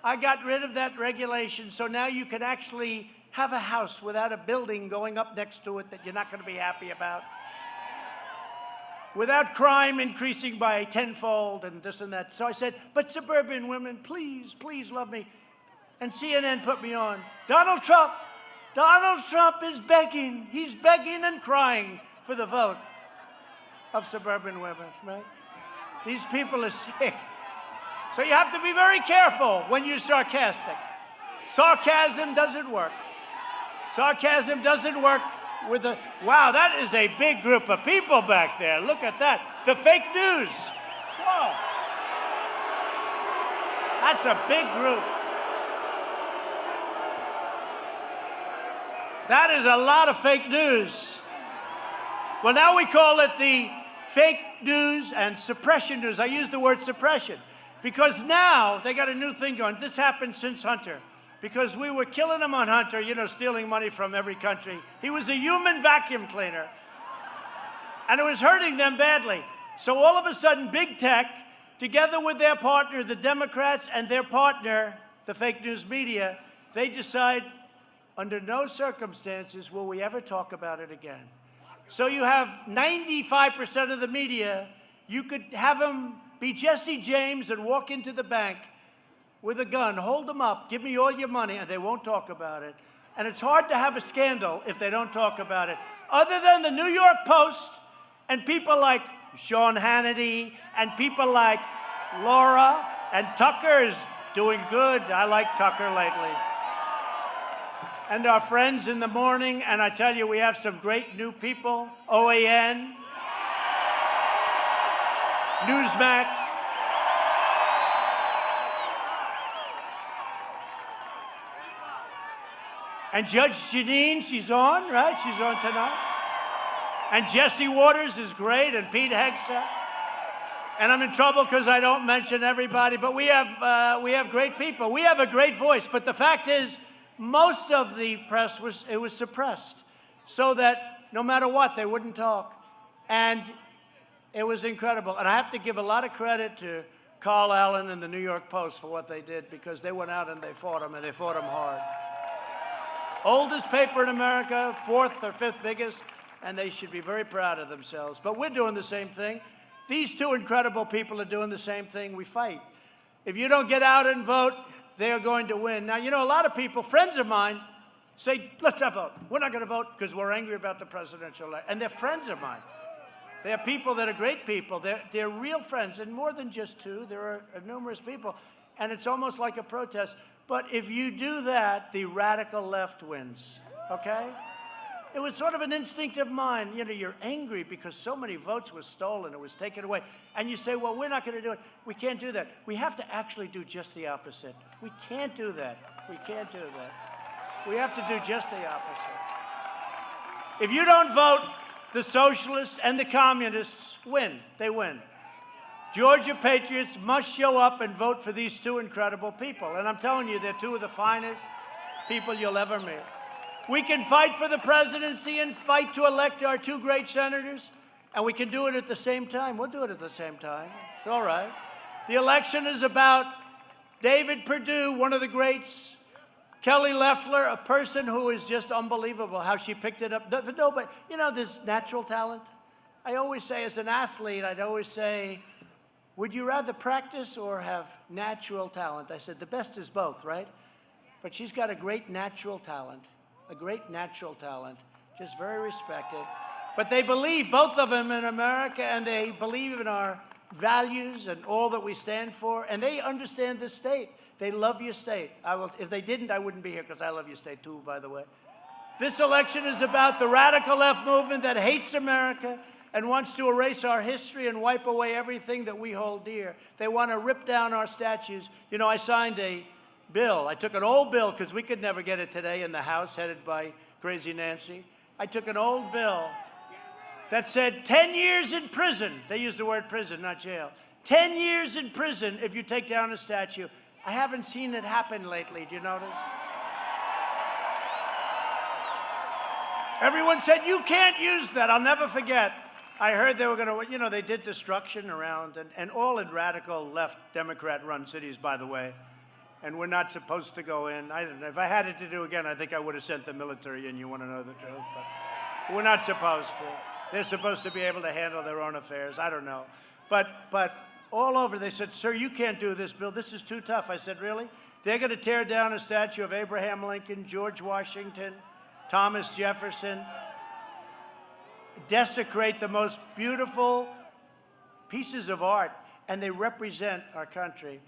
I got rid of that regulation, so now you can actually have a house without a building going up next to it that you're not going to be happy about. Without crime increasing by tenfold and this and that. So I said, but suburban women, please, please love me. And CNN put me on. Donald Trump is begging. He's begging and crying for the vote of suburban women, right? These people are sick. So you have to be very careful when you're sarcastic. Sarcasm doesn't work. Sarcasm doesn't work with the, wow, that is a big group of people back there. Look at that. The fake news. Whoa. That's a big group. That is a lot of fake news. Well, now we call it the fake news and suppression news. I use the word suppression because now they got a new thing going. This happened since Hunter because we were killing him on Hunter, you know, stealing money from every country. He was a human vacuum cleaner, and it was hurting them badly. So all of a sudden, big tech, together with their partner, the Democrats, and their partner, the fake news media, they decide, under no circumstances will we ever talk about it again. So you have 95% of the media, you could have them be Jesse James and walk into the bank with a gun, hold them up, give me all your money, and they won't talk about it. And it's hard to have a scandal if they don't talk about it. Other than the New York Post and people like Sean Hannity and people like Laura, and Tucker is doing good. I like Tucker lately. And our friends in the morning, and I tell you, we have some great new people, OAN, Newsmax. And Judge Jeanine, she's on, right? She's on tonight. And Jesse Waters is great, and Pete Hegseth. And I'm in trouble because I don't mention everybody, but we have great people. We have a great voice, but the fact is, most of the press was suppressed, so that no matter what, they wouldn't talk. And it was incredible. And I have to give a lot of credit to Carl Allen and the New York Post for what they did, because they went out and they fought them, and they fought them hard. Oldest paper in America, 4th or 5th biggest, and they should be very proud of themselves. But we're doing the same thing. These two incredible people are doing the same thing. We fight. If you don't get out and vote, they're going to win. Now, you know, a lot of people, friends of mine, say, let's not vote. We're not going to vote because we're angry about the presidential election. And they're friends of mine. They're people that are great people. They're real friends, and more than just two. There are numerous people, and it's almost like a protest. But if you do that, the radical left wins, okay? It was sort of an instinct of mine. You know, you're angry because so many votes were stolen, it was taken away. And you say, well, we're not going to do it. We can't do that. We have to actually do just the opposite. We can't do that. We can't do that. We have to do just the opposite. If you don't vote, the socialists and the communists win. They win. Georgia patriots must show up and vote for these two incredible people. And I'm telling you, they're two of the finest people you'll ever meet. We can fight for the presidency and fight to elect our two great senators, and we can do it at the same time. We'll do it at the same time. It's all right. The election is about David Perdue, one of the greats, Kelly Loeffler, a person who is just unbelievable how she picked it up. No, but, you know, this natural talent. I always say, as an athlete, I'd always say, would you rather practice or have natural talent? I said, the best is both, right? But she's got a great natural talent, just very respected. But they believe, both of them, in America, and they believe in our values and all that we stand for, and they understand this state. They love your state. If they didn't, I wouldn't be here, because I love your state too, by the way. This election is about the radical left movement that hates America and wants to erase our history and wipe away everything that we hold dear. They want to rip down our statues. You know, I signed a bill. I took an old bill, because we could never get it today in the House, headed by Crazy Nancy. I took an old bill that said 10 years in prison. They used the word prison, not jail. 10 years in prison if you take down a statue. I haven't seen it happen lately. Do you notice? Everyone said, you can't use that. I'll never forget. I heard they were going to, you know, they did destruction around, and all in radical left Democrat-run cities, by the way. And we're not supposed to go in. I don't know. If I had it to do again, I think I would have sent the military in. You want to know the truth? But we're not supposed to. They're supposed to be able to handle their own affairs. I don't know. But all over, they said, sir, you can't do this bill. This is too tough. I said, really? They're going to tear down a statue of Abraham Lincoln, George Washington, Thomas Jefferson, desecrate the most beautiful pieces of art, and they represent our country.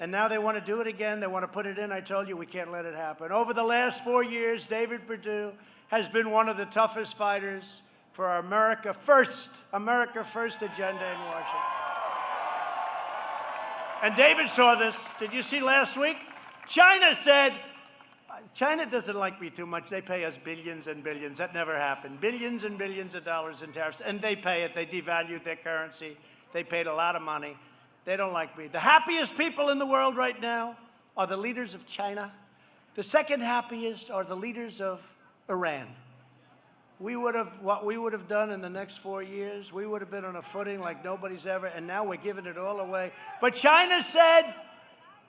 And now they want to do it again. They want to put it in. I told you, we can't let it happen. Over the last 4 years, David Perdue has been one of the toughest fighters for our America First agenda in Washington. And David saw this. Did you see last week? China said, China doesn't like me too much. They pay us billions and billions. That never happened. Billions and billions of dollars in tariffs. And they pay it. They devalued their currency. They paid a lot of money. They don't like me. The happiest people in the world right now are the leaders of China. The second happiest are the leaders of Iran. What we would have done in the next 4 years, we would have been on a footing like nobody's ever, and now we're giving it all away. But China said,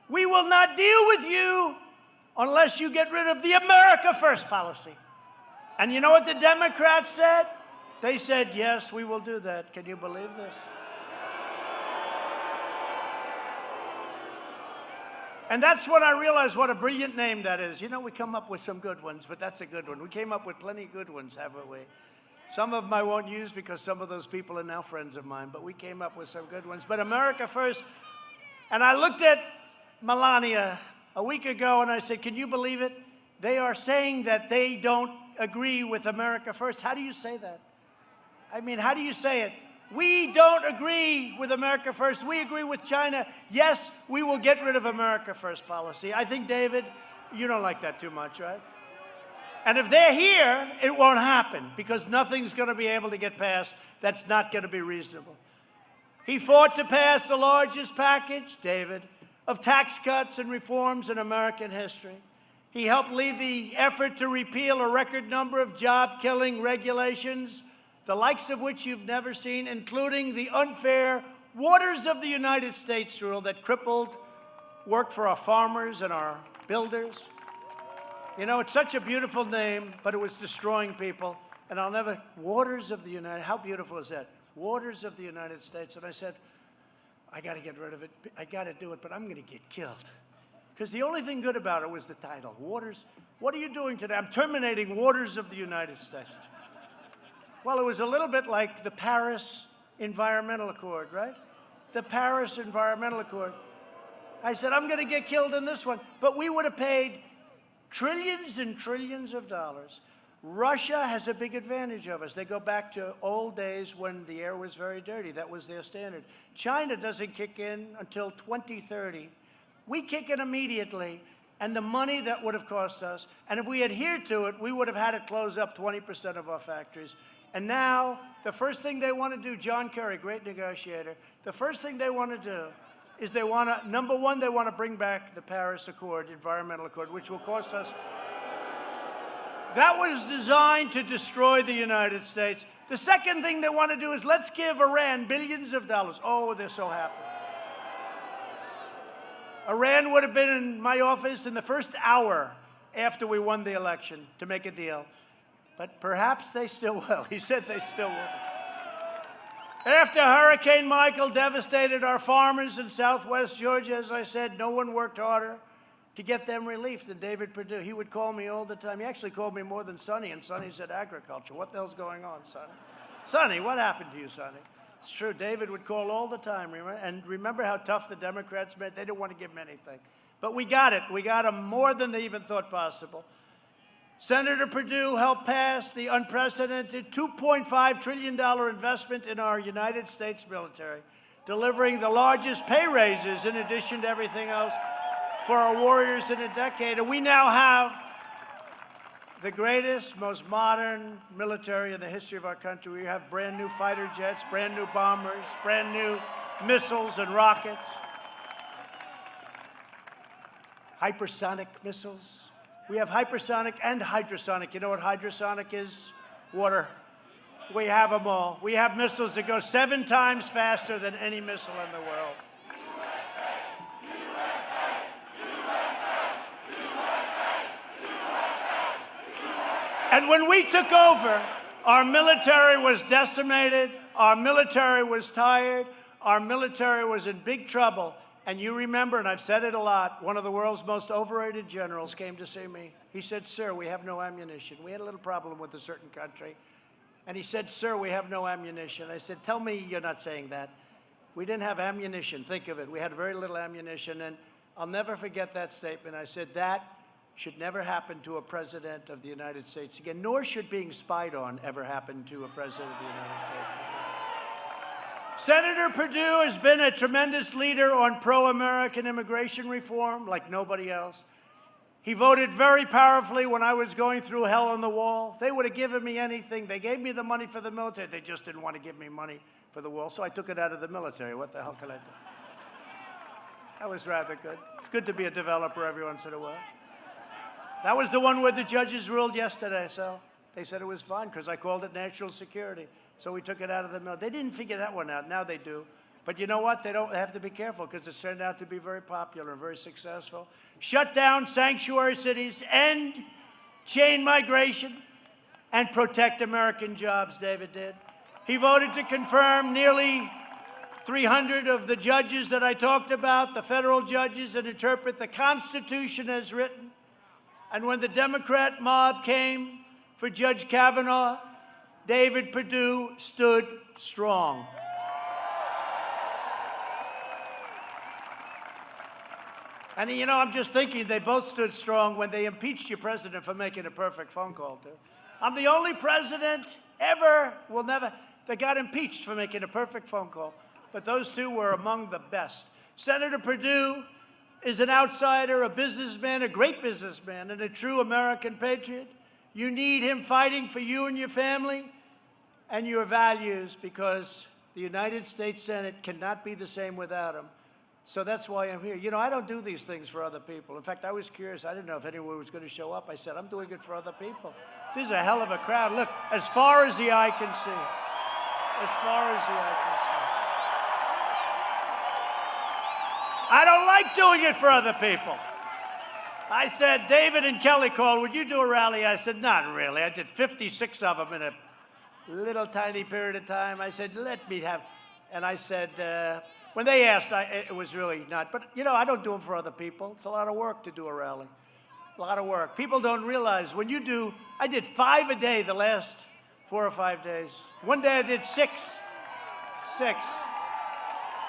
we will not deal with you unless you get rid of the America First policy. And you know what the Democrats said? They said, yes, we will do that. Can you believe this? And that's when I realized what a brilliant name that is. You know, we come up with some good ones, but that's a good one. We came up with plenty of good ones, haven't we? Some of them I won't use because some of those people are now friends of mine, but we came up with some good ones. But America First, and I looked at Melania a week ago and I said, can you believe it? They are saying that they don't agree with America First. How do you say that? I mean, how do you say it? We don't agree with America First. We agree with China. Yes, we will get rid of America First policy. I think, David, you don't like that too much, right? And if they're here, it won't happen because nothing's going to be able to get passed that's not going to be reasonable. He fought to pass the largest package, David, of tax cuts and reforms in American history. He helped lead the effort to repeal a record number of job-killing regulations, the likes of which you've never seen, including the unfair Waters of the United States rule that crippled work for our farmers and our builders. You know, it's such a beautiful name, but it was destroying people. And I'll never, Waters of the United, how beautiful is that? Waters of the United States. And I said, I got to get rid of it. I got to do it, but I'm going to get killed. Because the only thing good about it was the title, Waters. What are you doing today? I'm terminating Waters of the United States. Well, it was a little bit like the Paris Environmental Accord, right? The Paris Environmental Accord. I said, I'm going to get killed in this one. But we would have paid trillions and trillions of dollars. Russia has a big advantage of us. They go back to old days when the air was very dirty. That was their standard. China doesn't kick in until 2030. We kick in immediately, and the money that would have cost us, and if we adhered to it, we would have had to close up 20% of our factories. And now, the first thing they want to do, John Kerry, great negotiator, the first thing they want to do is they want to, number one, they want to bring back the Paris Accord, Environmental Accord, which will cost us. That was designed to destroy the United States. The second thing they want to do is let's give Iran billions of dollars. Oh, they're so happy. Iran would have been in my office in the first hour after we won the election to make a deal. But perhaps they still will. He said they still will. After Hurricane Michael devastated our farmers in southwest Georgia, as I said, no one worked harder to get them relief than David Perdue. He would call me all the time. He actually called me more than Sonny, and Sonny said agriculture. What the hell's going on, Sonny? Sonny, what happened to you, Sonny? It's true. David would call all the time. And remember how tough the Democrats made? They didn't want to give him anything. But we got it. We got him more than they even thought possible. Senator Perdue helped pass the unprecedented $2.5 trillion investment in our United States military, delivering the largest pay raises in addition to everything else for our warriors in a decade. And we now have the greatest, most modern military in the history of our country. We have brand new fighter jets, brand new bombers, brand new missiles and rockets, hypersonic missiles. We have hypersonic and hydrosonic. You know what hydrosonic is? Water. We have them all. We have missiles that go 7 times faster than any missile in the world. And when we took over, our military was decimated, our military was tired, our military was in big trouble. And you remember, and I've said it a lot, one of the world's most overrated generals came to see me. He said, sir, we have no ammunition. We had a little problem with a certain country. And he said, sir, we have no ammunition. I said, tell me you're not saying that. We didn't have ammunition. Think of it. We had very little ammunition. And I'll never forget that statement. I said, that should never happen to a president of the United States again, nor should being spied on ever happen to a president of the United States again. Senator Perdue has been a tremendous leader on pro-American immigration reform like nobody else. He voted very powerfully when I was going through hell on the wall. They would have given me anything. They gave me the money for the military. They just didn't want to give me money for the wall, so I took it out of the military. What the hell could I do? That was rather good. It's good to be a developer every once in a while. That was the one where the judges ruled yesterday, so they said it was fine because I called it national security. So we took it out of the mill. They didn't figure that one out. Now they do. But you know what? They have to be careful because it's turned out to be very popular and very successful. Shut down sanctuary cities, end chain migration, and protect American jobs, David did. He voted to confirm nearly 300 of the judges that I talked about, the federal judges that interpret the Constitution as written. And when the Democrat mob came for Judge Kavanaugh, David Perdue stood strong. And, you know, I'm just thinking they both stood strong when they impeached your president for making a perfect phone call, too. I'm the only president ever, that got impeached for making a perfect phone call. But those two were among the best. Senator Perdue is an outsider, a businessman, a great businessman, and a true American patriot. You need him fighting for you and your family and your values, because the United States Senate cannot be the same without him. So that's why I'm here. You know, I don't do these things for other people. In fact, I was curious. I didn't know if anyone was going to show up. I said, I'm doing it for other people. This is a hell of a crowd. Look, as far as the eye can see. As far as the eye can see. I don't like doing it for other people. I said, David and Kelly called, would you do a rally? I said, not really. I did 56 of them in a little tiny period of time. I said, let me have, and I said, when they asked, it was really not. But, you know, I don't do them for other people. It's a lot of work to do a rally. A lot of work. People don't realize when you do, I did 5 a day the last 4 or 5 days. One day I did 6. 6.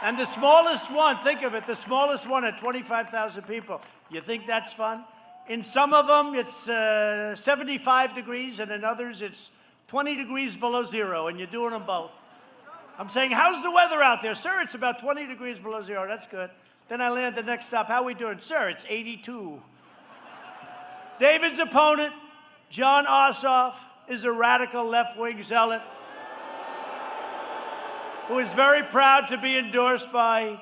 And the smallest one, think of it, the smallest one at 25,000 people. You think that's fun? In some of them, it's 75 degrees, and in others, it's 20 degrees below zero, and you're doing them both. I'm saying, how's the weather out there? Sir, it's about 20 degrees below zero. That's good. Then I land the next stop. How are we doing? Sir, it's 82. David's opponent, Jon Ossoff, is a radical left-wing zealot who is very proud to be endorsed by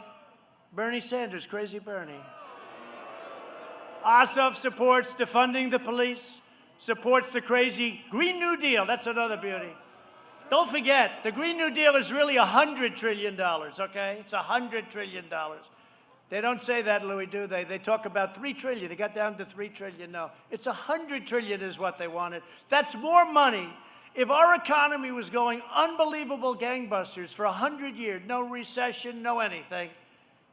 Bernie Sanders, Crazy Bernie. Ossoff supports defunding the police, supports the crazy Green New Deal. That's another beauty. Don't forget, the Green New Deal is really $100 trillion, okay? It's $100 trillion. They don't say that, Louie, do they? They talk about $3 trillion. It got down to $3 trillion. No, it's $100 trillion is what they wanted. That's more money. If our economy was going unbelievable gangbusters for 100 years, no recession, no anything,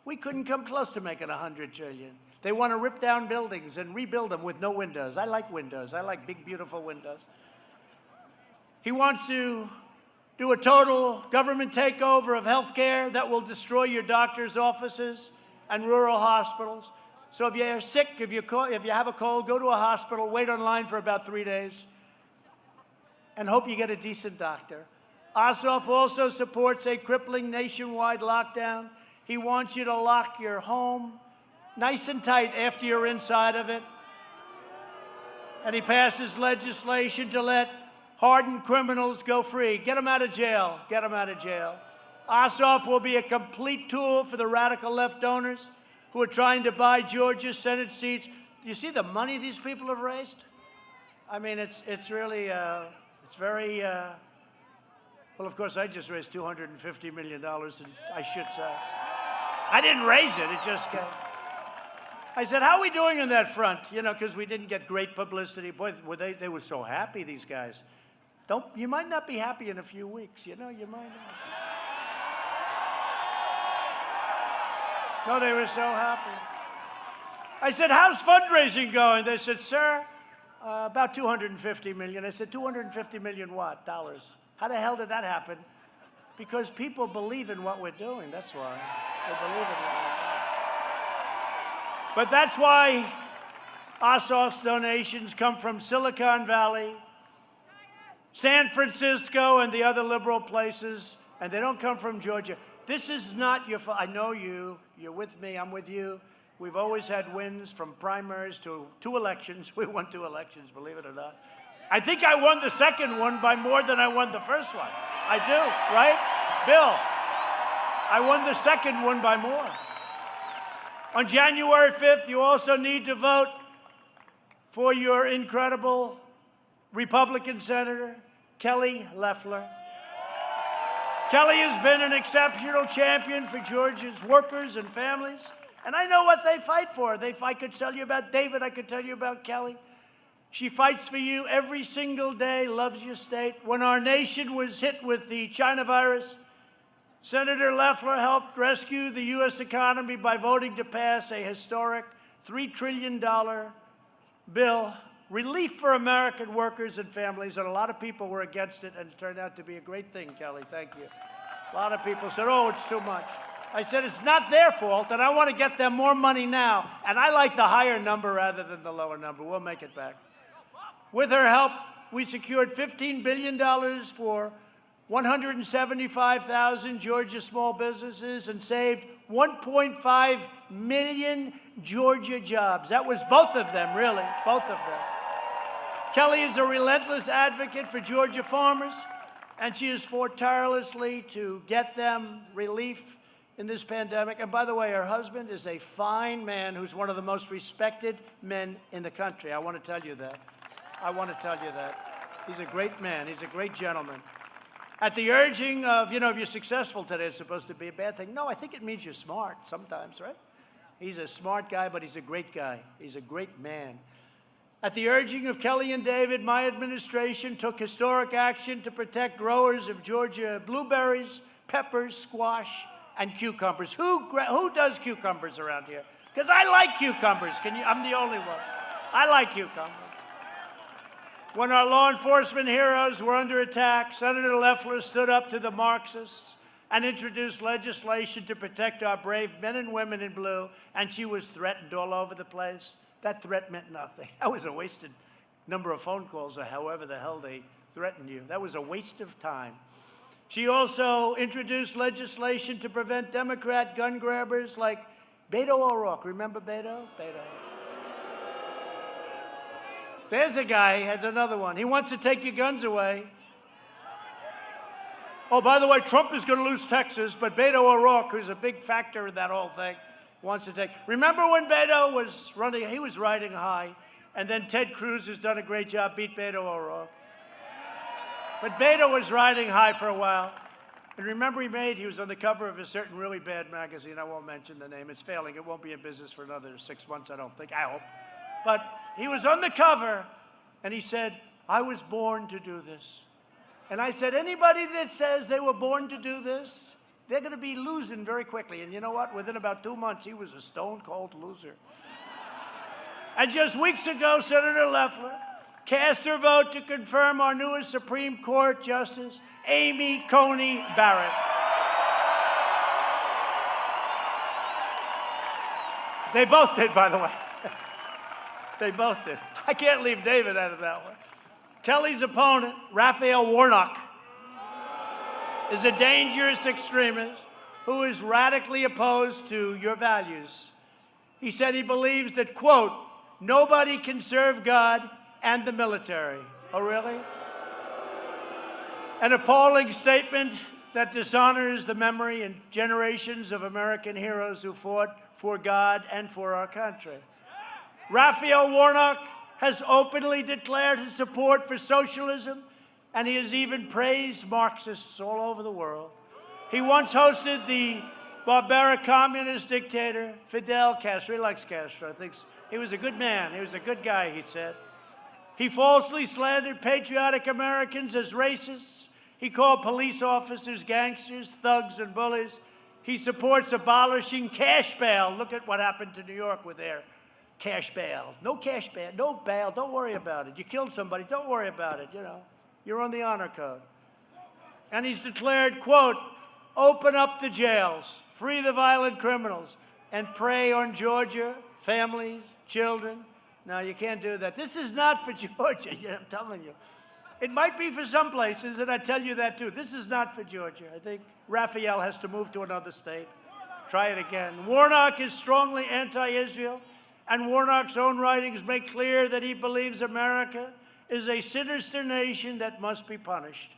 we couldn't come close to making $100 trillion. They want to rip down buildings and rebuild them with no windows. I like windows. I like big, beautiful windows. He wants to do a total government takeover of health care that will destroy your doctor's offices and rural hospitals. So if you're sick, if you have a cold, go to a hospital, wait online for about 3 days, and hope you get a decent doctor. Ossoff also supports a crippling nationwide lockdown. He wants you to lock your home nice and tight after you're inside of it. And he passes legislation to let hardened criminals go free. Get them out of jail. Get them out of jail. Ossoff will be a complete tool for the radical left donors who are trying to buy Georgia's Senate seats. Do you see the money these people have raised? I mean, it's really, it's very, well, of course, I just raised $250 million, and I should say. I didn't raise it, it just came. I said, how are we doing on that front? You know, because we didn't get great publicity. Boy, they were so happy, these guys. You might not be happy in a few weeks, you know, you might not. No, they were so happy. I said, how's fundraising going? They said, sir, about $250 million. I said, $250 million what? Dollars. How the hell did that happen? Because people believe in what we're doing, that's why. They believe in what we're doing. But that's why Ossoff's donations come from Silicon Valley, San Francisco, and the other liberal places, and they don't come from Georgia. This is not your fault. I know you. You're with me. I'm with you. We've always had wins from primaries to 2 elections. We won 2 elections, believe it or not. I think I won the second one by more than I won the first one. I do, right? Bill, I won the second one by more. On January 5th, you also need to vote for your incredible Republican Senator, Kelly Loeffler. Kelly has been an exceptional champion for Georgia's workers and families, and I know what they fight for. I could tell you about David, I could tell you about Kelly. She fights for you every single day, loves your state. When our nation was hit with the China virus, Senator Loeffler helped rescue the U.S. economy by voting to pass a historic $3 trillion bill, relief for American workers and families, and a lot of people were against it, and it turned out to be a great thing, Kelly. Thank you. A lot of people said, oh, it's too much. I said, it's not their fault, and I want to get them more money now, and I like the higher number rather than the lower number. We'll make it back. With her help, we secured $15 billion for 175,000 Georgia small businesses and saved 1.5 million Georgia jobs. That was both of them, really, both of them. Kelly is a relentless advocate for Georgia farmers, and she has fought tirelessly to get them relief in this pandemic. And by the way, her husband is a fine man who's one of the most respected men in the country. I want to tell you that. I want to tell you that. He's a great man. He's a great gentleman. At the urging of, if you're successful today, it's supposed to be a bad thing. No, I think it means you're smart sometimes, right? He's a smart guy, but he's a great guy. He's a great man. At the urging of Kelly and David, my administration took historic action to protect growers of Georgia blueberries, peppers, squash, and cucumbers. Who does cucumbers around here? Because I like cucumbers. I'm the only one. I like cucumbers. When our law enforcement heroes were under attack, Senator Loeffler stood up to the Marxists and introduced legislation to protect our brave men and women in blue, and she was threatened all over the place. That threat meant nothing. That was a wasted number of phone calls, or however the hell they threatened you. That was a waste of time. She also introduced legislation to prevent Democrat gun grabbers like Beto O'Rourke. Remember Beto? Beto. There's a guy, has another one. He wants to take your guns away. Oh, by the way, Trump is going to lose Texas, but Beto O'Rourke, who's a big factor in that whole thing, wants to take. Remember when Beto was running, he was riding high, and then Ted Cruz has done a great job, beat Beto O'Rourke. But Beto was riding high for a while. And remember he was on the cover of a certain really bad magazine. I won't mention the name. It's failing. It won't be in business for another 6 months, I don't think. I hope. But he was on the cover, and he said, I was born to do this. And I said, anybody that says they were born to do this, they're going to be losing very quickly. And you know what? Within about 2 months, he was a stone-cold loser. And just weeks ago, Senator Loeffler cast her vote to confirm our newest Supreme Court Justice, Amy Coney Barrett. They both did, by the way. They both did. I can't leave David out of that one. Kelly's opponent, Raphael Warnock, is a dangerous extremist who is radically opposed to your values. He said he believes that, quote, nobody can serve God and the military. Oh, really? An appalling statement that dishonors the memory and generations of American heroes who fought for God and for our country. Raphael Warnock has openly declared his support for socialism, and he has even praised Marxists all over the world. He once hosted the barbaric communist dictator Fidel Castro. He likes Castro. I think he was a good man. He was a good guy, he said. He falsely slandered patriotic Americans as racists. He called police officers gangsters, thugs, and bullies. He supports abolishing cash bail. Look at what happened to New York with their cash bail. No cash bail, no bail, don't worry about it. You killed somebody, don't worry about it, You're on the honor code. And he's declared, quote, open up the jails, free the violent criminals, and prey on Georgia, families, children. No, you can't do that. This is not for Georgia, I'm telling you. It might be for some places, and I tell you that too. This is not for Georgia. I think Raphael has to move to another state. Try it again. Warnock is strongly anti-Israel, and Warnock's own writings make clear that he believes America is a sinister nation that must be punished.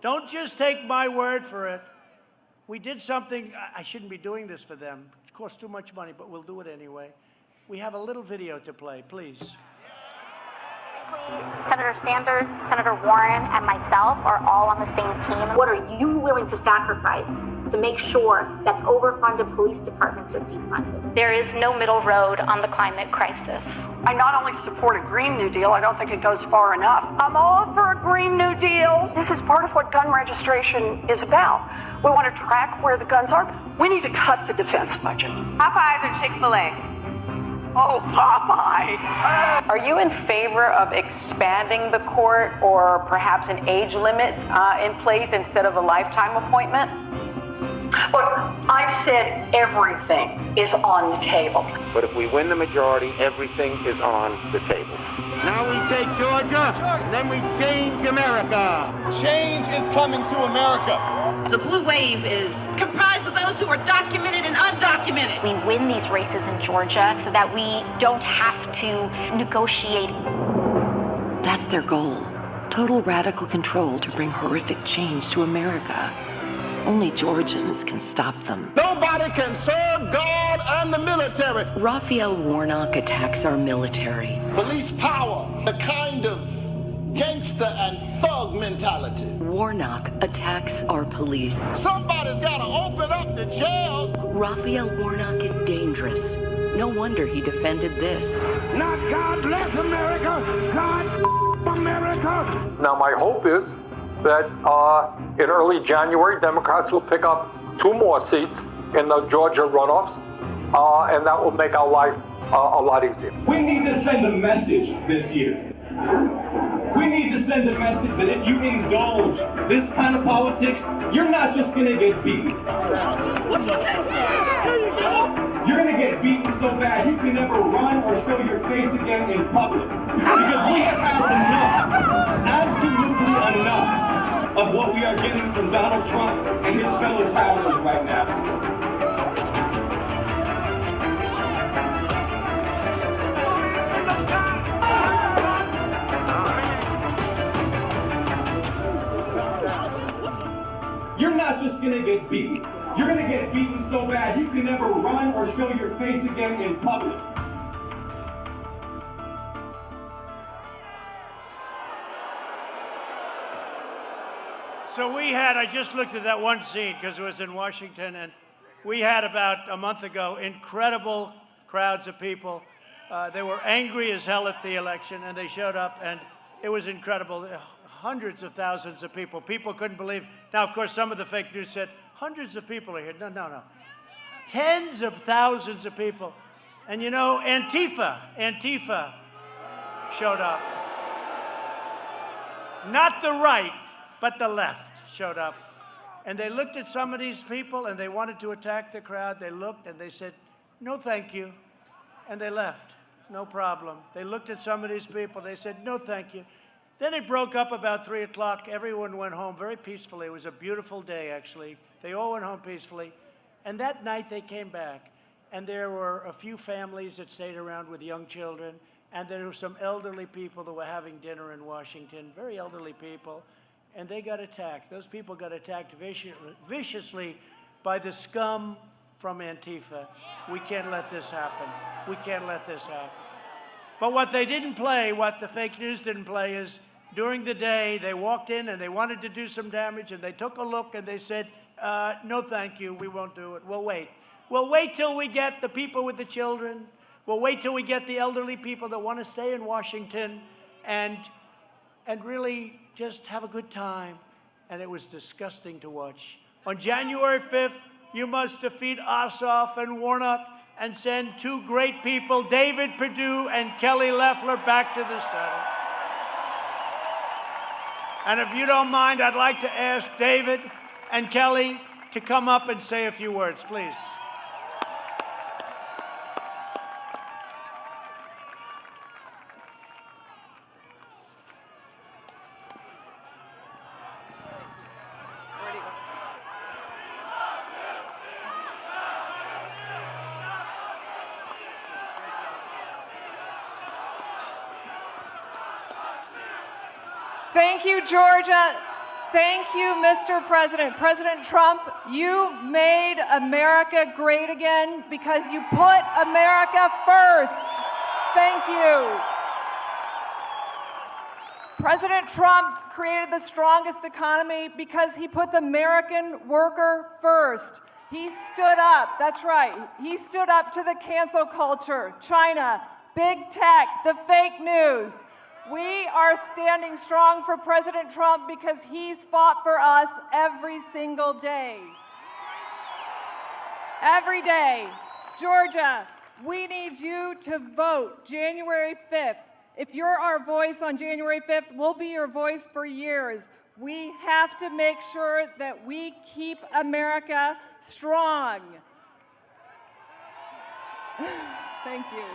Don't just take my word for it. We did something, I shouldn't be doing this for them. It costs too much money, but we'll do it anyway. We have a little video to play, please. Senator Sanders, Senator Warren, and myself are all on the same team. What are you willing to sacrifice to make sure that overfunded police departments are defunded? There is no middle road on the climate crisis. I not only support a Green New Deal, I don't think it goes far enough. I'm all for a Green New Deal. This is part of what gun registration is about. We want to track where the guns are. We need to cut the defense budget. Popeyes or Chick-fil-A? Oh, Popeye! Are you in favor of expanding the court or perhaps an age limit in place instead of a lifetime appointment? Look, I've said everything is on the table. But if we win the majority, everything is on the table. Now we take Georgia, and then we change America. Change is coming to America. The blue wave is comprised of those who are documented and undocumented. We win these races in Georgia so that we don't have to negotiate. That's their goal. Total radical control to bring horrific change to America. Only Georgians can stop them. Nobody can serve God and the military. Raphael Warnock attacks our military. Police power, the kind of gangster and thug mentality. Warnock attacks our police. Somebody's got to open up the jails. Raphael Warnock is dangerous. No wonder he defended this. Not God bless America, God America. Now, my hope is that in early January, Democrats will pick up 2 more seats in the Georgia runoffs, and that will make our life a lot easier. We need to send a message this year. We need to send a message that if you indulge this kind of politics, you're not just going to get beaten. You're going to get beaten so bad you can never run or show your face again in public. Because we have had enough, absolutely enough, of what we are getting from Donald Trump and his fellow travelers right now. You're not just going to get beaten. You're going to get beaten so bad you can never run or show your face again in public. So we had, I just looked at that one scene because it was in Washington, and we had about a month ago incredible crowds of people. They were angry as hell at the election, and they showed up, and it was incredible. Hundreds of thousands of people. People couldn't believe. Now, of course, some of the fake news said, hundreds of people are here. No. Tens of thousands of people. And you know, Antifa showed up. Not the right, but the left showed up. And they looked at some of these people and they wanted to attack the crowd. They looked and they said, no, thank you. And they left. No problem. They looked at some of these people. They said, no, thank you. Then it broke up about 3 o'clock. Everyone went home very peacefully. It was a beautiful day, actually. They all went home peacefully. And that night they came back. And there were a few families that stayed around with young children. And there were some elderly people that were having dinner in Washington, very elderly people. And they got attacked. Those people got attacked viciously by the scum from Antifa. We can't let this happen. We can't let this happen. But what they didn't play, what the fake news didn't play, is during the day they walked in and they wanted to do some damage and they took a look and they said, no thank you, we won't do it. We'll wait. We'll wait till we get the people with the children. We'll wait till we get the elderly people that want to stay in Washington and really just have a good time. And it was disgusting to watch. On January 5th, you must defeat Ossoff and Warnock and send 2 great people, David Perdue and Kelly Loeffler, back to the Senate. And if you don't mind, I'd like to ask David and Kelly to come up and say a few words, please. Thank you, Georgia. Thank you, Mr. President. President Trump, you made America great again because you put America first. Thank you. President Trump created the strongest economy because he put the American worker first. He stood up, that's right, he stood up to the cancel culture, China, big tech, the fake news. We are standing strong for President Trump because he's fought for us every single day. Every day. Georgia, we need you to vote January 5th. If you're our voice on January 5th, we'll be your voice for years. We have to make sure that we keep America strong. Thank you.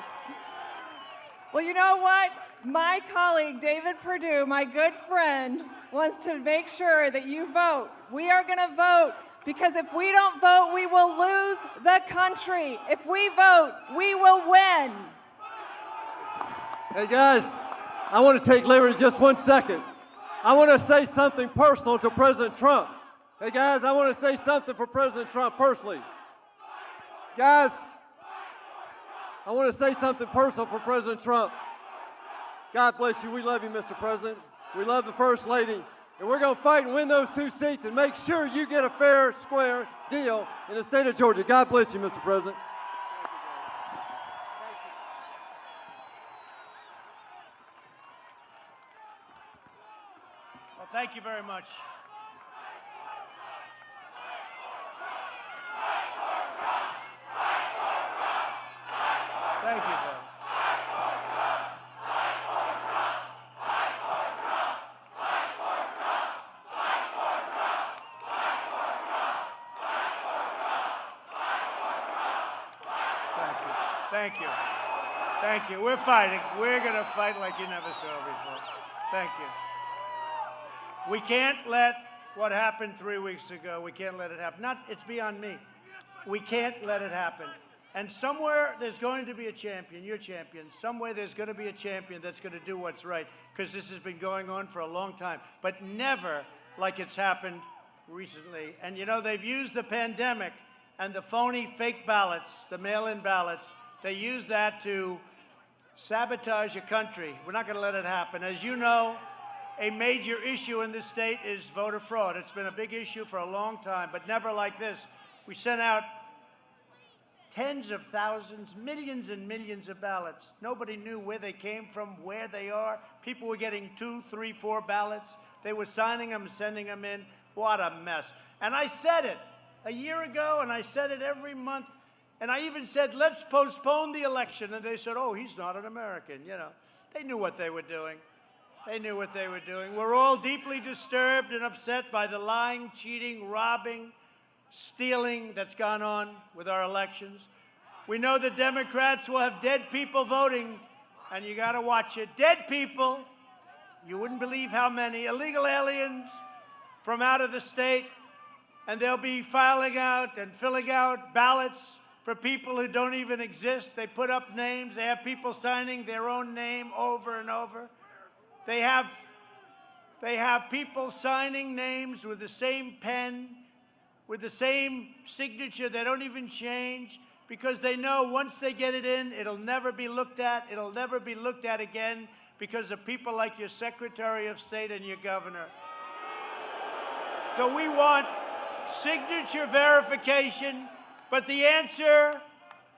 Well, you know what? My colleague, David Perdue, my good friend, wants to make sure that you vote. We are going to vote because if we don't vote, we will lose the country. If we vote, we will win. Hey guys, I want to take liberty just 1 second. I want to say something personal to President Trump. Hey, guys, I want to say something for President Trump personally. Guys, I want to say something personal for President Trump. God bless you. We love you, Mr. President. We love the First Lady. And we're going to fight and win those 2 seats and make sure you get a fair, square deal in the state of Georgia. God bless you, Mr. President. Well, thank you very much. Thank you, folks. Thank you. Thank you. We're fighting. We're going to fight like you never saw before. Thank you. We can't let what happened 3 weeks ago, we can't let it happen. It's beyond me. We can't let it happen. And somewhere there's going to be a champion, your champion. Somewhere there's going to be a champion that's going to do what's right, because this has been going on for a long time, but never like it's happened recently. And you know, they've used the pandemic and the phony fake ballots, the mail-in ballots. They use that to sabotage a country. We're not going to let it happen. As you know, a major issue in this state is voter fraud. It's been a big issue for a long time, but never like this. We sent out tens of thousands, millions and millions of ballots. Nobody knew where they came from, where they are. People were getting 2, 3, 4 ballots. They were signing them, sending them in. What a mess. And I said it a year ago, and I said it every month. And I even said, let's postpone the election. And they said, oh, he's not an American. You know, they knew what they were doing. They knew what they were doing. We're all deeply disturbed and upset by the lying, cheating, robbing, stealing that's gone on with our elections. We know the Democrats will have dead people voting, and you got to watch it. Dead people, you wouldn't believe how many, illegal aliens from out of the state, and they'll be filing out and filling out ballots for people who don't even exist. They put up names. They have people signing their own name over and over. They have people signing names with the same pen, with the same signature. They don't even change, because they know once they get it in, it'll never be looked at. It'll never be looked at again because of people like your Secretary of State and your governor. So we want signature verification. But the answer,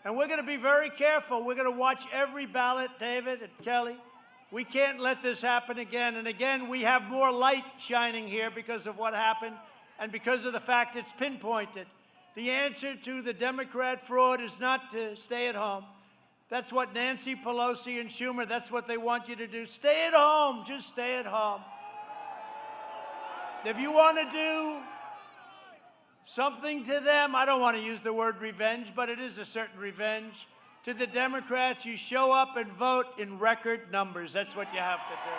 and we're going to be very careful, we're going to watch every ballot, David and Kelly. We can't let this happen again. And again, we have more light shining here because of what happened and because of the fact it's pinpointed. The answer to the Democrat fraud is not to stay at home. That's what Nancy Pelosi and Schumer, that's what they want you to do. Stay at home. Just stay at home. If you want to do something to them, I don't want to use the word revenge, but it is a certain revenge. To the Democrats, you show up and vote in record numbers. That's what you have to do.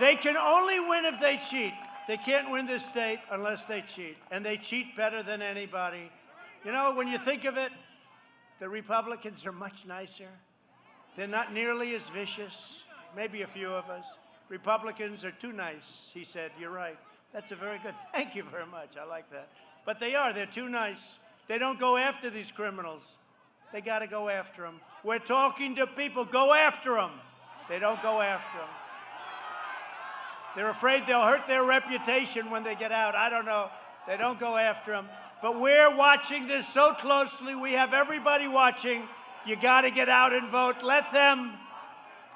They can only win if they cheat. They can't win this state unless they cheat, and they cheat better than anybody. You know, when you think of it, the Republicans are much nicer. They're not nearly as vicious, maybe a few of us. Republicans are too nice, he said. You're right. That's a very good, thank you very much. I like that. But they're too nice. They don't go after these criminals. They got to go after them. We're talking to people, go after them. They don't go after them. They're afraid they'll hurt their reputation when they get out. I don't know. They don't go after them. But we're watching this so closely. We have everybody watching. You got to get out and vote. Let them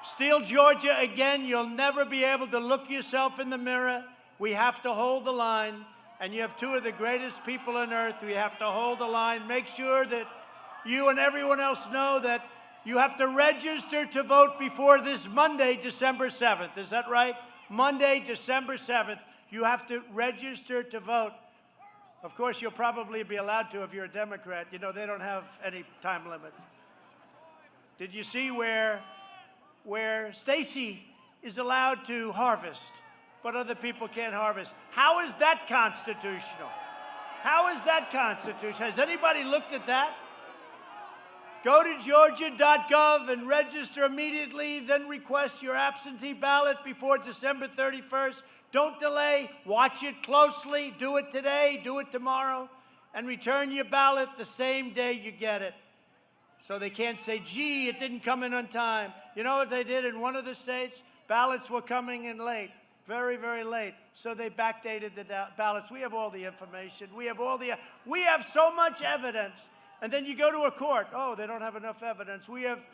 steal Georgia again. You'll never be able to look yourself in the mirror. We have to hold the line, and you have two of the greatest people on earth. We have to hold the line. Make sure that you and everyone else know that you have to register to vote before this Monday, December 7th. Is that right? Monday, December 7th. You have to register to vote. Of course, you'll probably be allowed to if you're a Democrat. You know, they don't have any time limits. Did you see where Stacey is allowed to harvest, but other people can't harvest? How is that constitutional? How is that constitutional? Has anybody looked at that? Go to georgia.gov and register immediately, then request your absentee ballot before December 31st. Don't delay. Watch it closely. Do it today. Do it tomorrow. And return your ballot the same day you get it. So they can't say, gee, it didn't come in on time. You know what they did in one of the states? Ballots were coming in late, very, very late. So they backdated the ballots. We have all the information. We have so much evidence. And then you go to a court. Oh, they don't have enough evidence. We have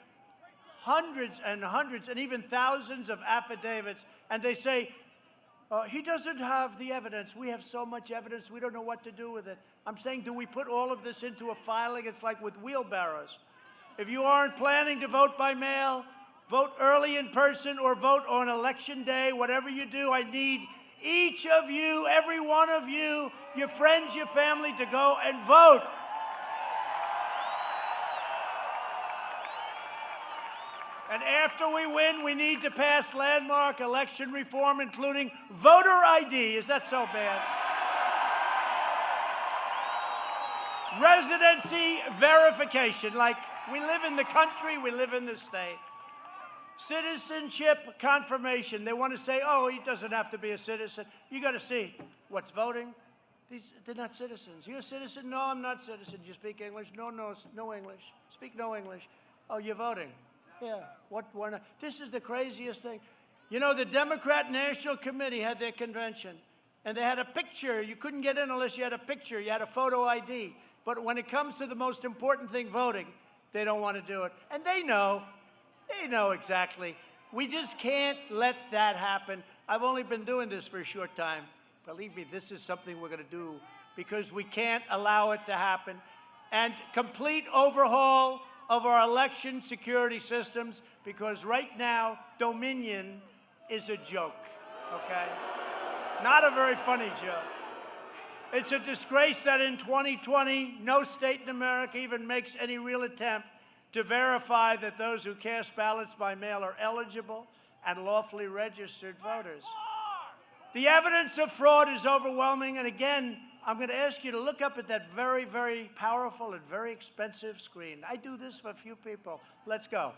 hundreds and hundreds and even thousands of affidavits. And they say, he doesn't have the evidence. We have so much evidence, we don't know what to do with it. I'm saying, do we put all of this into a filing? It's like with wheelbarrows. If you aren't planning to vote by mail, vote early in person or vote on election day, whatever you do, I need each of you, every one of you, your friends, your family, to go and vote. And after we win, we need to pass landmark election reform, including voter ID. Is that so bad? Residency verification, like we live in the country, we live in the state. Citizenship confirmation. They want to say, oh, he doesn't have to be a citizen. You got to see what's voting. They're not citizens. You're a citizen? No, I'm not a citizen. You speak English? No English. Speak no English. Oh, you're voting. Yeah, why not? This is the craziest thing. You know, the Democrat National Committee had their convention, and they had a picture. You couldn't get in unless you had a picture. You had a photo ID. But when it comes to the most important thing, voting, they don't want to do it. And they know exactly. We just can't let that happen. I've only been doing this for a short time. Believe me, this is something we're going to do because we can't allow it to happen. And complete overhaul of our election security systems, because right now, Dominion is a joke, okay? Not a very funny joke. It's a disgrace that in 2020, no state in America even makes any real attempt to verify that those who cast ballots by mail are eligible and lawfully registered voters. The evidence of fraud is overwhelming, and again, I'm going to ask you to look up at that very, very powerful and very expensive screen. I do this for a few people. Let's go.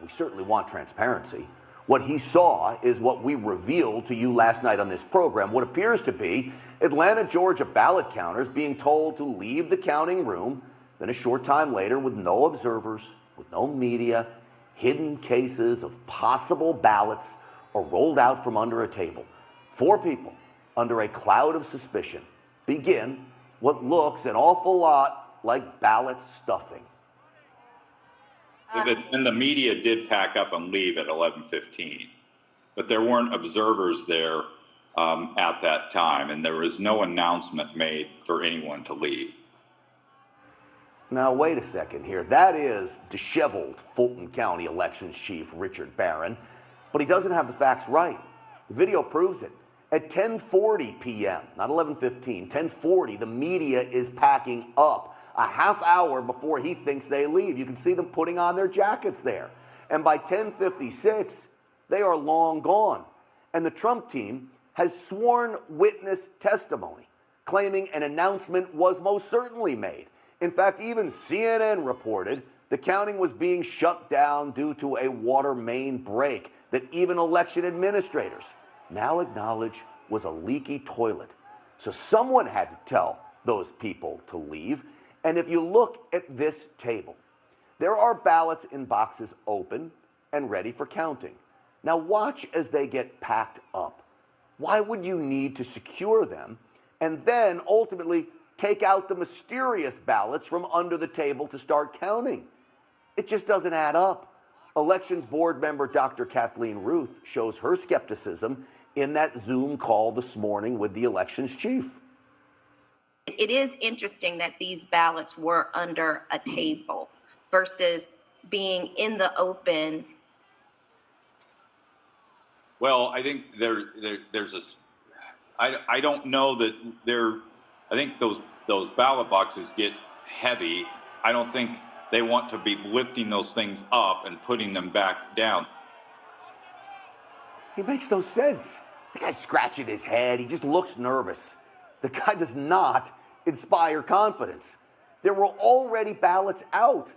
We certainly want transparency. What he saw is what we revealed to you last night on this program, what appears to be Atlanta, Georgia ballot counters being told to leave the counting room, then a short time later, with no observers, with no media, hidden cases of possible ballots are rolled out from under a table. 4 people under a cloud of suspicion begin what looks an awful lot like ballot stuffing. And the media did pack up and leave at 11:15, but there weren't observers there at that time, and there was no announcement made for anyone to leave. Now, wait a second here. That is disheveled Fulton County Elections Chief Richard Barron, but he doesn't have the facts right. The video proves it. At 10:40 p.m., not 11:15, 10:40, the media is packing up a half hour before he thinks they leave. You can see them putting on their jackets there. And by 10:56, they are long gone. And the Trump team has sworn witness testimony, claiming an announcement was most certainly made. In fact, even CNN reported the counting was being shut down due to a water main break that even election administrators now acknowledge was a leaky toilet. So someone had to tell those people to leave. And if you look at this table, there are ballots in boxes open and ready for counting. Now watch as they get packed up. Why would you need to secure them and then ultimately take out the mysterious ballots from under the table to start counting? It just doesn't add up. Elections Board member Dr. Kathleen Ruth shows her skepticism in that Zoom call this morning with the elections chief. It is interesting that these ballots were under a table versus being in the open. Well, I think there's a. I don't know that there. I think those ballot boxes get heavy. I don't think they want to be lifting those things up and putting them back down. He makes no sense. The guy's scratching his head. He just looks nervous. The guy does not inspire confidence. There were already ballots out,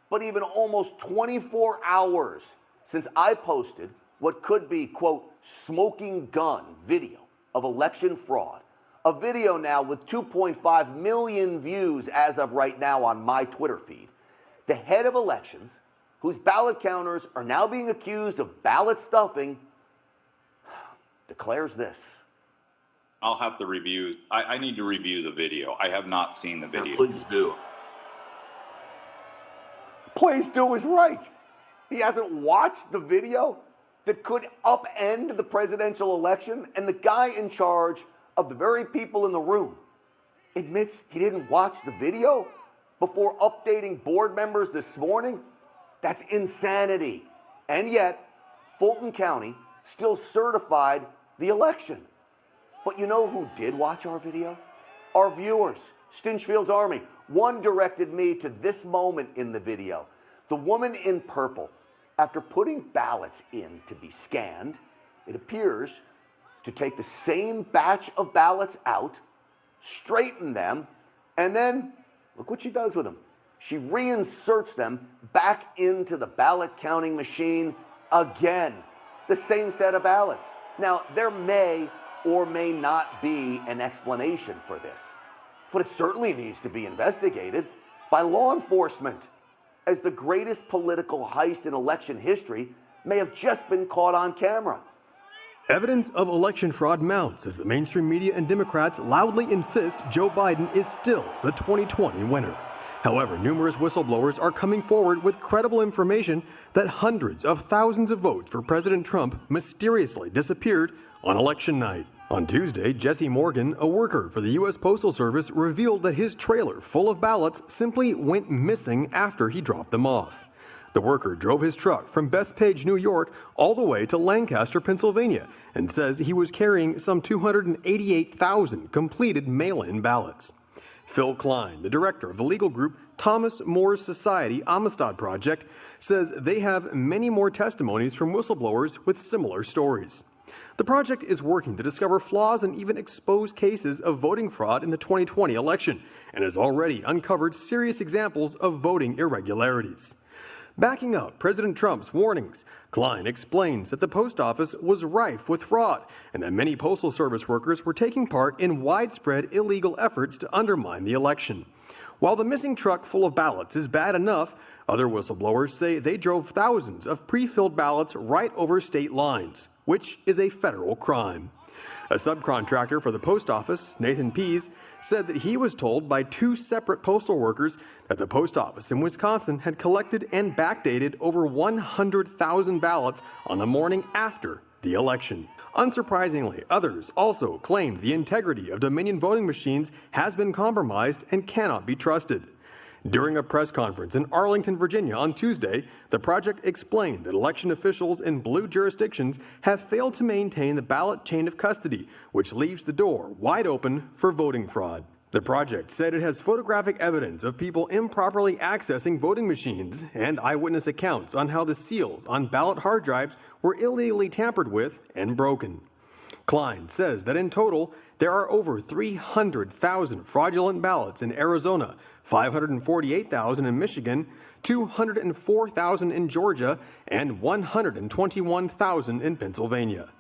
but even almost 24 hours since I posted what could be, quote, smoking gun video of election fraud, a video now with 2.5 million views as of right now on my Twitter feed, the head of elections, whose ballot counters are now being accused of ballot stuffing, declares this. I'll have to review. I need to review the video. I have not seen the video. Please do. Please do is right. He hasn't watched the video that could upend the presidential election, and the guy in charge of the very people in the room admits he didn't watch the video before updating board members this morning. That's insanity. And yet, Fulton County still certified the election. But you know who did watch our video? Our viewers, Stinchfield's Army. One directed me to this moment in the video. The woman in purple, after putting ballots in to be scanned, it appears to take the same batch of ballots out, straighten them, and then look what she does with them. She reinserts them back into the ballot counting machine again. The same set of ballots. Now, there may or may not be an explanation for this, but it certainly needs to be investigated by law enforcement, as the greatest political heist in election history may have just been caught on camera. Evidence of election fraud mounts as the mainstream media and Democrats loudly insist Joe Biden is still the 2020 winner. However, numerous whistleblowers are coming forward with credible information that hundreds of thousands of votes for President Trump mysteriously disappeared on election night. On Tuesday, Jesse Morgan, a worker for the U.S. Postal Service, revealed that his trailer full of ballots simply went missing after he dropped them off. The worker drove his truck from Bethpage, New York, all the way to Lancaster, Pennsylvania, and says he was carrying some 288,000 completed mail-in ballots. Phil Klein, the director of the legal group Thomas More Society Amistad Project, says they have many more testimonies from whistleblowers with similar stories. The project is working to discover flaws and even expose cases of voting fraud in the 2020 election, and has already uncovered serious examples of voting irregularities. Backing up President Trump's warnings, Klein explains that the post office was rife with fraud and that many Postal Service workers were taking part in widespread illegal efforts to undermine the election. While the missing truck full of ballots is bad enough, other whistleblowers say they drove thousands of pre-filled ballots right over state lines, which is a federal crime. A subcontractor for the post office, Nathan Pease, said that he was told by two separate postal workers that the post office in Wisconsin had collected and backdated over 100,000 ballots on the morning after the election. Unsurprisingly, others also claimed the integrity of Dominion voting machines has been compromised and cannot be trusted. During a press conference in Arlington, Virginia on Tuesday, the project explained that election officials in blue jurisdictions have failed to maintain the ballot chain of custody, which leaves the door wide open for voting fraud. The project said it has photographic evidence of people improperly accessing voting machines and eyewitness accounts on how the seals on ballot hard drives were illegally tampered with and broken. Klein says that in total, there are over 300,000 fraudulent ballots in Arizona, 548,000 in Michigan, 204,000 in Georgia, and 121,000 in Pennsylvania.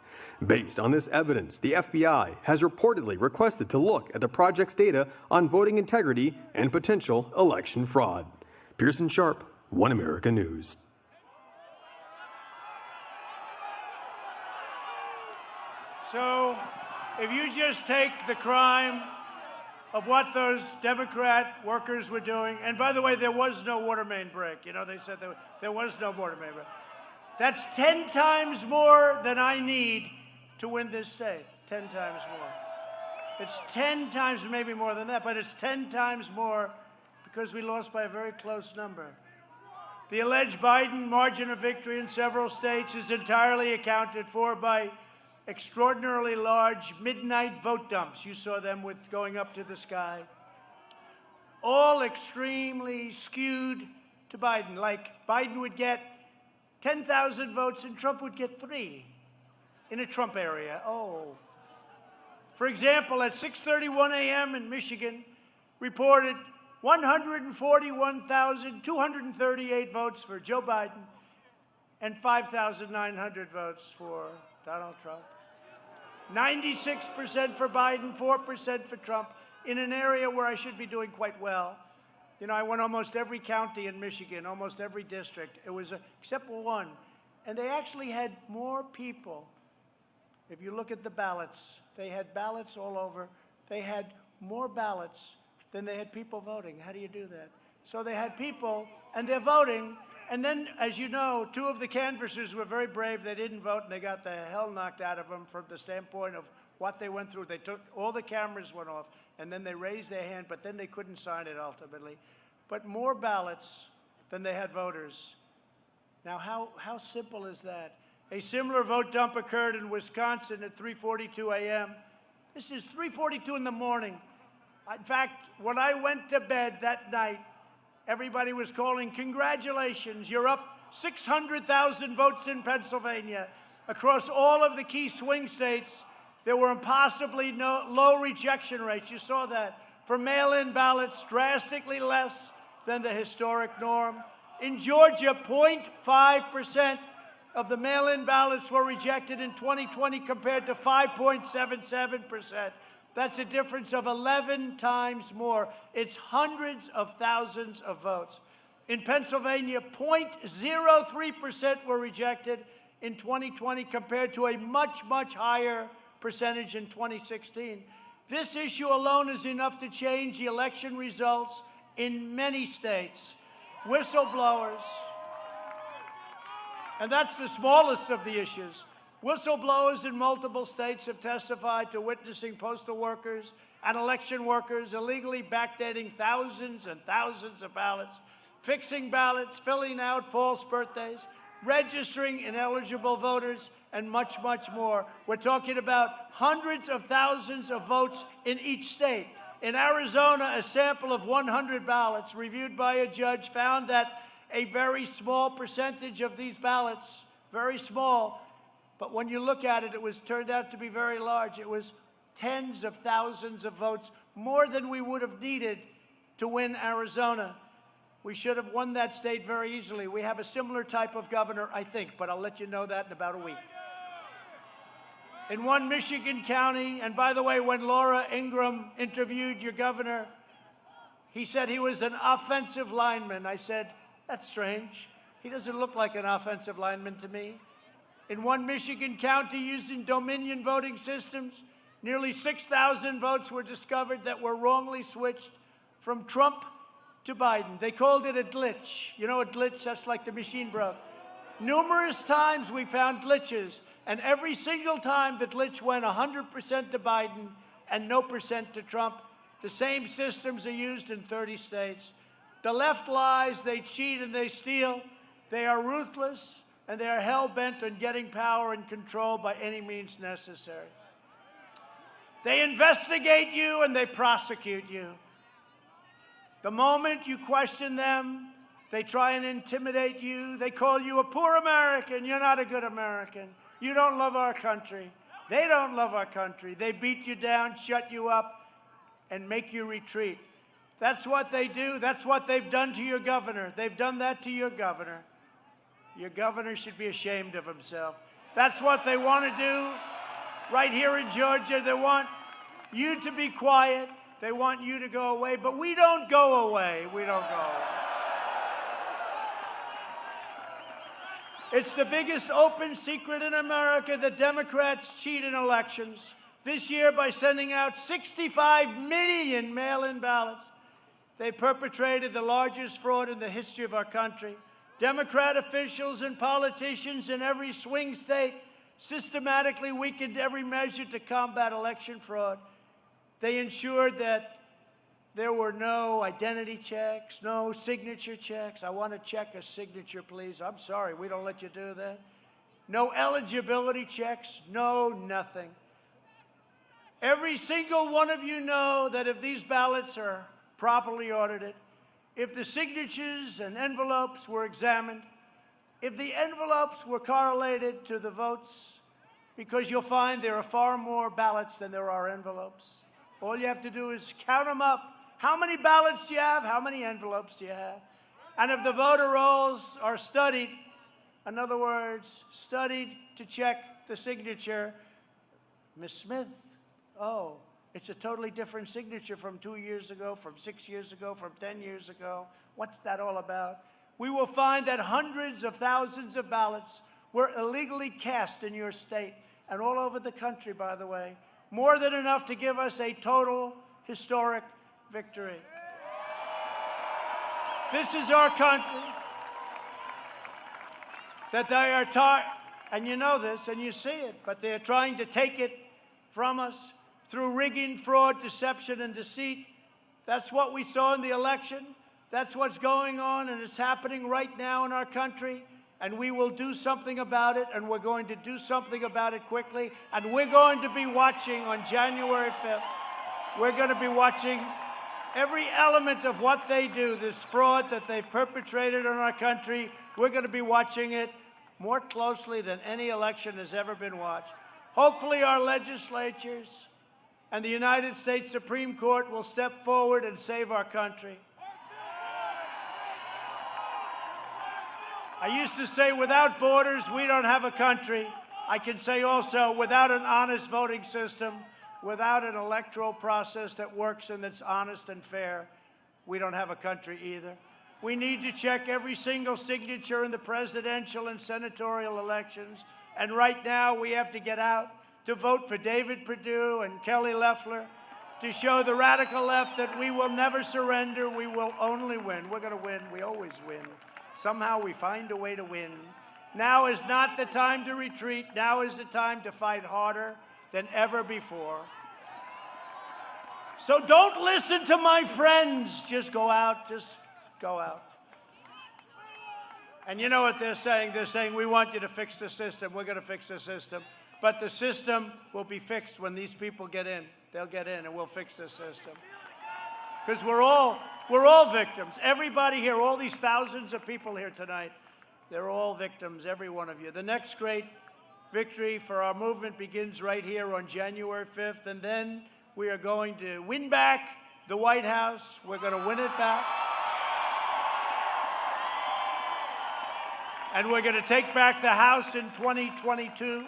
Based on this evidence, the FBI has reportedly requested to look at the project's data on voting integrity and potential election fraud. Pearson Sharp, One America News. So, if you just take the crime of what those Democrat workers were doing, and by the way, there was no water main break. You know, they said there was no water main break. That's 10 times more than I need to win this state. 10 times more. It's 10 times, maybe more than that, but it's 10 times more because we lost by a very close number. The alleged Biden margin of victory in several states is entirely accounted for by extraordinarily large midnight vote dumps. You saw them with going up to the sky. All extremely skewed to Biden. Like Biden would get 10,000 votes and Trump would get 3 in a Trump area. Oh. For example, at 6:31 a.m. in Michigan, reported 141,238 votes for Joe Biden and 5,900 votes for Donald Trump. 96% for Biden, 4% for Trump, in an area where I should be doing quite well. You know, I went almost every county in Michigan, almost every district. It was, except for one. And they actually had more people. If you look at the ballots, they had ballots all over. They had more ballots than they had people voting. How do you do that? So they had people, and they're voting. And then, as you know, two of the canvassers were very brave. They didn't vote, and they got the hell knocked out of them from the standpoint of what they went through. They took, all the cameras went off, and then they raised their hand, but then they couldn't sign it ultimately. But more ballots than they had voters. Now, how simple is that? A similar vote dump occurred in Wisconsin at 3:42 a.m. This is 3:42 in the morning. In fact, when I went to bed that night, everybody was calling, congratulations, you're up 600,000 votes in Pennsylvania. Across all of the key swing states, there were impossibly low rejection rates. You saw that. For mail-in ballots, drastically less than the historic norm. In Georgia, 0.5% of the mail-in ballots were rejected in 2020 compared to 5.77%. That's a difference of 11 times more. It's hundreds of thousands of votes. In Pennsylvania, 0.03% were rejected in 2020 compared to a much, much higher percentage in 2016. This issue alone is enough to change the election results in many states. Whistleblowers, and that's the smallest of the issues. Whistleblowers in multiple states have testified to witnessing postal workers and election workers illegally backdating thousands and thousands of ballots, fixing ballots, filling out false birthdays, registering ineligible voters, and much, much more. We're talking about hundreds of thousands of votes in each state. In Arizona, a sample of 100 ballots reviewed by a judge found that a very small percentage of these ballots, very small, but when you look at it, turned out to be very large. It was tens of thousands of votes, more than we would have needed to win Arizona. We should have won that state very easily. We have a similar type of governor, I think, but I'll let you know that in about a week. In one Michigan county, and by the way, when Laura Ingraham interviewed your governor, he said he was an offensive lineman. I said, that's strange. He doesn't look like an offensive lineman to me. In one Michigan county using Dominion voting systems, nearly 6,000 votes were discovered that were wrongly switched from Trump to Biden. They called it a glitch. You know a glitch? That's like the machine broke. Numerous times we found glitches, and every single time the glitch went 100% to Biden and no percent to Trump. The same systems are used in 30 states. The left lies, they cheat and they steal. They are ruthless, and they are hell-bent on getting power and control by any means necessary. They investigate you and they prosecute you. The moment you question them, they try and intimidate you. They call you a poor American. You're not a good American. You don't love our country. They don't love our country. They beat you down, shut you up, and make you retreat. That's what they do. That's what they've done to your governor. They've done that to your governor. Your governor should be ashamed of himself. That's what they want to do right here in Georgia. They want you to be quiet. They want you to go away, but we don't go away. We don't go away. It's the biggest open secret in America that Democrats cheat in elections. This year, by sending out 65 million mail-in ballots, they perpetrated the largest fraud in the history of our country. Democrat officials and politicians in every swing state systematically weakened every measure to combat election fraud. They ensured that there were no identity checks, no signature checks. I want to check a signature, please. I'm sorry, we don't let you do that. No eligibility checks, no nothing. Every single one of you know that if these ballots are properly audited, if the signatures and envelopes were examined, if the envelopes were correlated to the votes, because you'll find there are far more ballots than there are envelopes. All you have to do is count them up. How many ballots do you have? How many envelopes do you have? And if the voter rolls are studied, in other words, studied to check the signature, Ms. Smith, oh, it's a totally different signature from 2 years ago, from 6 years ago, from 10 years ago. What's that all about? We will find that hundreds of thousands of ballots were illegally cast in your state and all over the country, by the way. More than enough to give us a total historic victory. This is our country that they are and you know this and you see it, but they are trying to take it from us through rigging, fraud, deception, and deceit. That's what we saw in the election. That's what's going on, and it's happening right now in our country. And we will do something about it, and we're going to do something about it quickly. And we're going to be watching on January 5th. We're going to be watching every element of what they do, this fraud that they've perpetrated on our country. We're going to be watching it more closely than any election has ever been watched. Hopefully our legislatures and the United States Supreme Court will step forward and save our country. I used to say, without borders, we don't have a country. I can say also, without an honest voting system, without an electoral process that works and that's honest and fair, we don't have a country either. We need to check every single signature in the presidential and senatorial elections. And right now, we have to get out to vote for David Perdue and Kelly Loeffler to show the radical left that we will never surrender. We will only win. We're going to win. We always win. Somehow we find a way to win. Now is not the time to retreat. Now is the time to fight harder than ever before. So don't listen to my friends. Just go out. Just go out. And you know what they're saying? They're saying, we want you to fix the system. We're going to fix the system. But the system will be fixed when these people get in. They'll get in and we'll fix the system. Because we're all victims. Everybody here, all these thousands of people here tonight, they're all victims, every one of you. The next great victory for our movement begins right here on January 5th, and then we are going to win back the White House. We're going to win it back. And we're going to take back the House in 2022.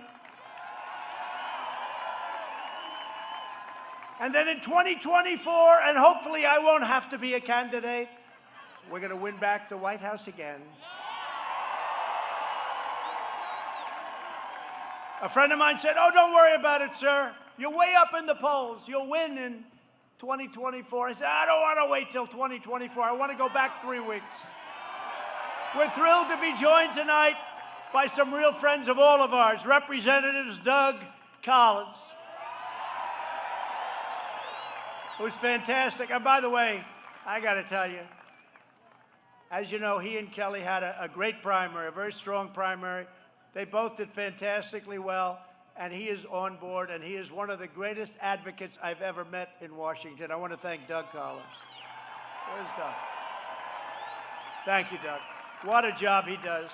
And then in 2024, and hopefully I won't have to be a candidate, we're going to win back the White House again. A friend of mine said, oh, don't worry about it, sir. You're way up in the polls. You'll win in 2024. I said, I don't want to wait till 2024. I want to go back 3 weeks. We're thrilled to be joined tonight by some real friends of all of ours, Representatives Doug Collins, who's fantastic. And by the way, I got to tell you, as you know, he and Kelly had a great primary, a very strong primary. They both did fantastically well, and he is on board, and he is one of the greatest advocates I've ever met in Washington. I want to thank Doug Collins. Where's Doug? Thank you, Doug. What a job he does.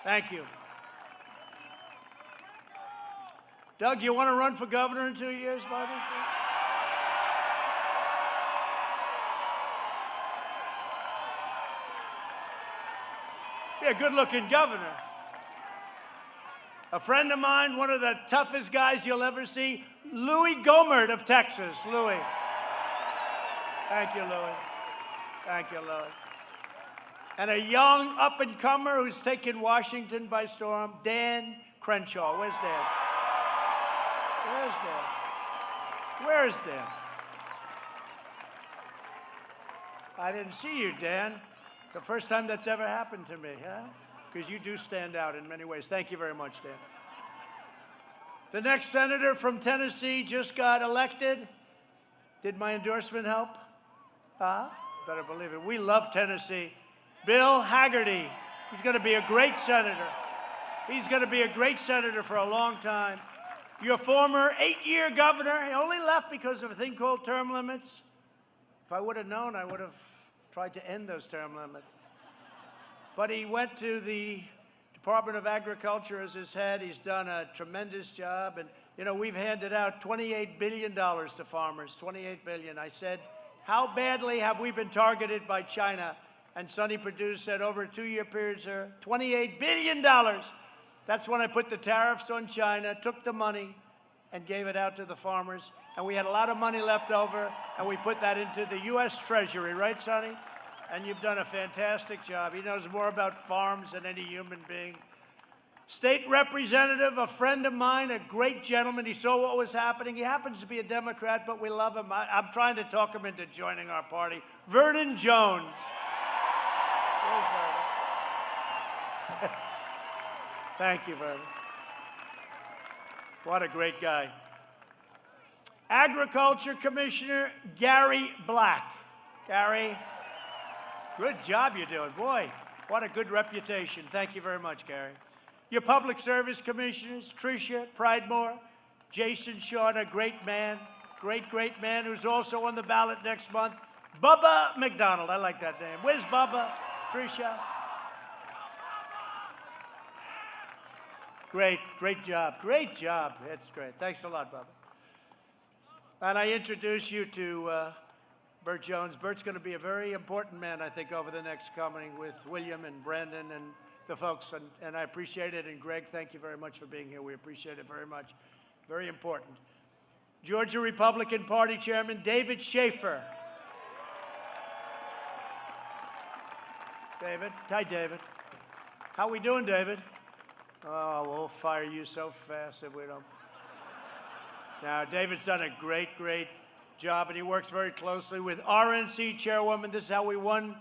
Thank you. Doug, you want to run for governor in 2 years, by the way? Be a good-looking governor. A friend of mine, one of the toughest guys you'll ever see, Louie Gohmert of Texas. Louie. Thank you, Louie. Thank you, Louie. And a young up-and-comer who's taken Washington by storm, Dan Crenshaw. Where's Dan? Where's Dan? Where's Dan? I didn't see you, Dan. It's the first time that's ever happened to me, huh? Because you do stand out in many ways. Thank you very much, Dan. The next senator from Tennessee just got elected. Did my endorsement help? Huh? Better believe it. We love Tennessee. Bill Hagerty. He's going to be a great senator. He's going to be a great senator for a long time. Your former 8-year governor, he only left because of a thing called term limits. If I would have known, I would have tried to end those term limits. But he went to the Department of Agriculture as his head. He's done a tremendous job. And, you know, we've handed out $28 billion to farmers, $28 billion. I said How badly have we been targeted by China? And Sonny Perdue said over a 2-year period, sir, $28 billion. That's when I put the tariffs on China, took the money, and gave it out to the farmers. And we had a lot of money left over, and we put that into the U.S. Treasury, right, Sonny? And you've done a fantastic job. He knows more about farms than any human being. State representative, a friend of mine, a great gentleman. He saw what was happening. He happens to be a Democrat, but we love him. I'm trying to talk him into joining our party. Vernon Jones. Where's Vernon? Thank you, Vernon. What a great guy. Agriculture Commissioner Gary Black. Gary, good job you're doing. Boy, what a good reputation. Thank you very much, Gary. Your Public Service Commissioners, Tricia Pridemore, Jason Shawn, a great man, great man, who's also on the ballot next month, Bubba McDonald. I like that name. Where's Bubba? Tricia? Great job. Great job. It's great. Thanks a lot, Bubba. And I introduce you to Bert Jones. Bert's going to be a very important man, I think, over the next coming with William and Brandon and the folks, and I appreciate it. And Greg, thank you very much for being here. We appreciate it very much. Very important. Georgia Republican Party Chairman David Shaffer. David. Hi, David. How we doing, David? Oh, we'll fire you so fast if we don't. Now, David's done a great job, and he works very closely with RNC Chairwoman. This is how we won.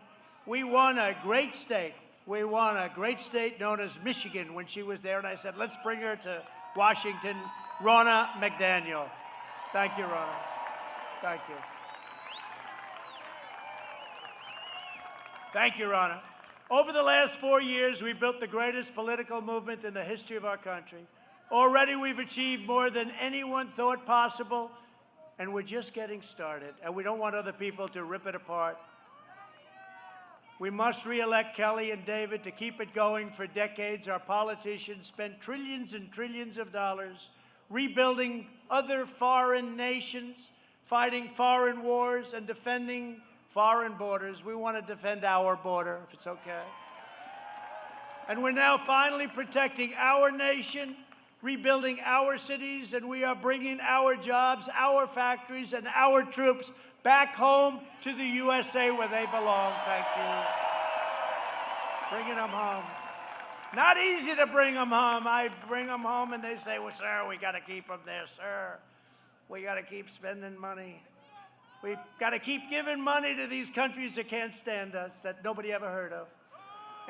We won a great state. We won a great state known as Michigan when she was there, and I said, let's bring her to Washington, Ronna McDaniel. Thank you, Ronna. Thank you. Thank you, Ronna. Over the last 4 years, we built the greatest political movement in the history of our country. Already, we've achieved more than anyone thought possible, and we're just getting started, and we don't want other people to rip it apart. We must re-elect Kelly and David to keep it going for decades. Our politicians spent trillions and trillions of dollars rebuilding other foreign nations, fighting foreign wars, and defending foreign borders. We want to defend our border, if it's okay. And we're now finally protecting our nation, rebuilding our cities, and we are bringing our jobs, our factories, and our troops back home to the USA where they belong. Thank you. Bringing them home. Not easy to bring them home. I bring them home and they say, well, sir, we got to keep them there, sir. We got to keep spending money. We've got to keep giving money to these countries that can't stand us, that nobody ever heard of.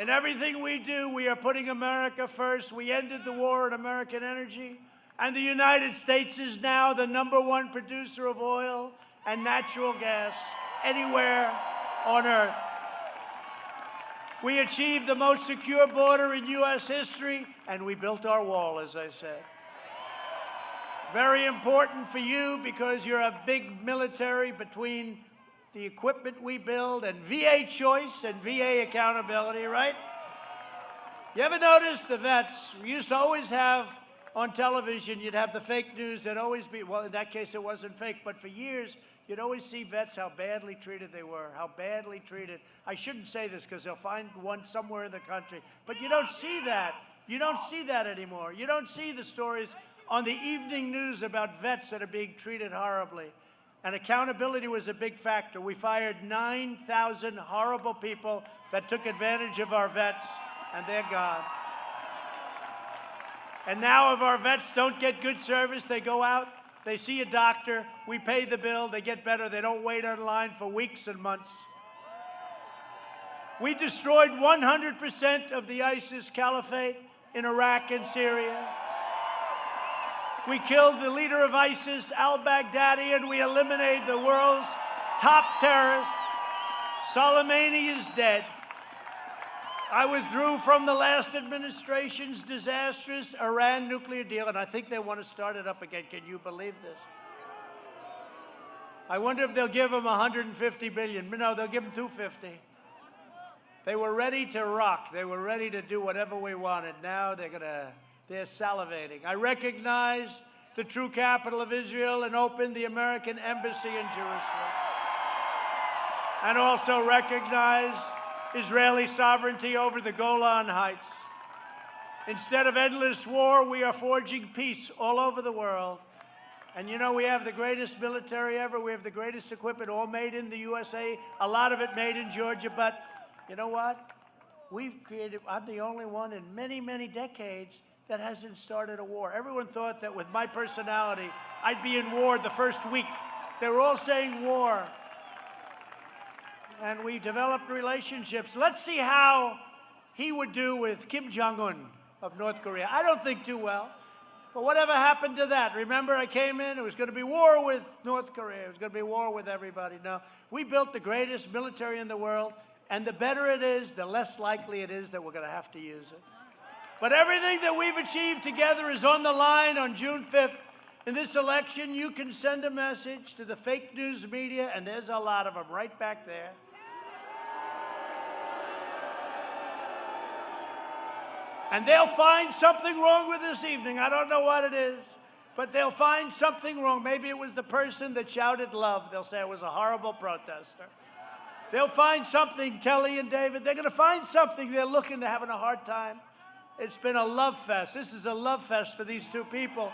In everything we do, we are putting America first. We ended the war on American energy, and the United States is now the #1 producer of oil and natural gas anywhere on Earth. We achieved the most secure border in U.S. history, and we built our wall, as I said. Very important for you because you're a big military between the equipment we build and VA choice and VA accountability, right? You ever notice the vets? We used to always have on television, you'd have the fake news. There'd always be, well, in that case, it wasn't fake, but for years, you'd always see vets, how badly treated they were, how badly treated. I shouldn't say this because they'll find one somewhere in the country, but you don't see that. You don't see that anymore. You don't see the stories on the evening news about vets that are being treated horribly. And accountability was a big factor. We fired 9,000 horrible people that took advantage of our vets, and they're gone. And now if our vets don't get good service, they go out, they see a doctor, we pay the bill, they get better, they don't wait online for weeks and months. We destroyed 100% of the ISIS caliphate in Iraq and Syria. We killed the leader of ISIS, al-Baghdadi, and we eliminated the world's top terrorist. Soleimani is dead. I withdrew from the last administration's disastrous Iran nuclear deal, and I think they want to start it up again. Can you believe this? I wonder if they'll give them $150 billion. No, they'll give them $250. They were ready to rock. They were ready to do whatever we wanted. Now they're salivating. I recognize the true capital of Israel and opened the American embassy in Jerusalem. and also recognize Israeli sovereignty over the Golan Heights. Instead of endless war, we are forging peace all over the world. And you know, we have the greatest military ever. We have the greatest equipment, all made in the USA, a lot of it made in Georgia. But you know what? I'm the only one in many, many decades that hasn't started a war. Everyone thought that with my personality, I'd be in war the first week. They were all saying war. And we developed relationships. Let's see how he would do with Kim Jong-un of North Korea. I don't think too well. But whatever happened to that? Remember, I came in, it was going to be war with North Korea. It was going to be war with everybody. No, we built the greatest military in the world, and the better it is, the less likely it is that we're going to have to use it. But everything that we've achieved together is on the line on June 5th. In this election, you can send a message to the fake news media, and there's a lot of them right back there. And they'll find something wrong with this evening. I don't know what it is, but they'll find something wrong. Maybe it was the person that shouted love. They'll say it was a horrible protester. They'll find something, Kelly and David. They're going to find something. They're looking, they're having a hard time. It's been a love fest. This is a love fest for these two people.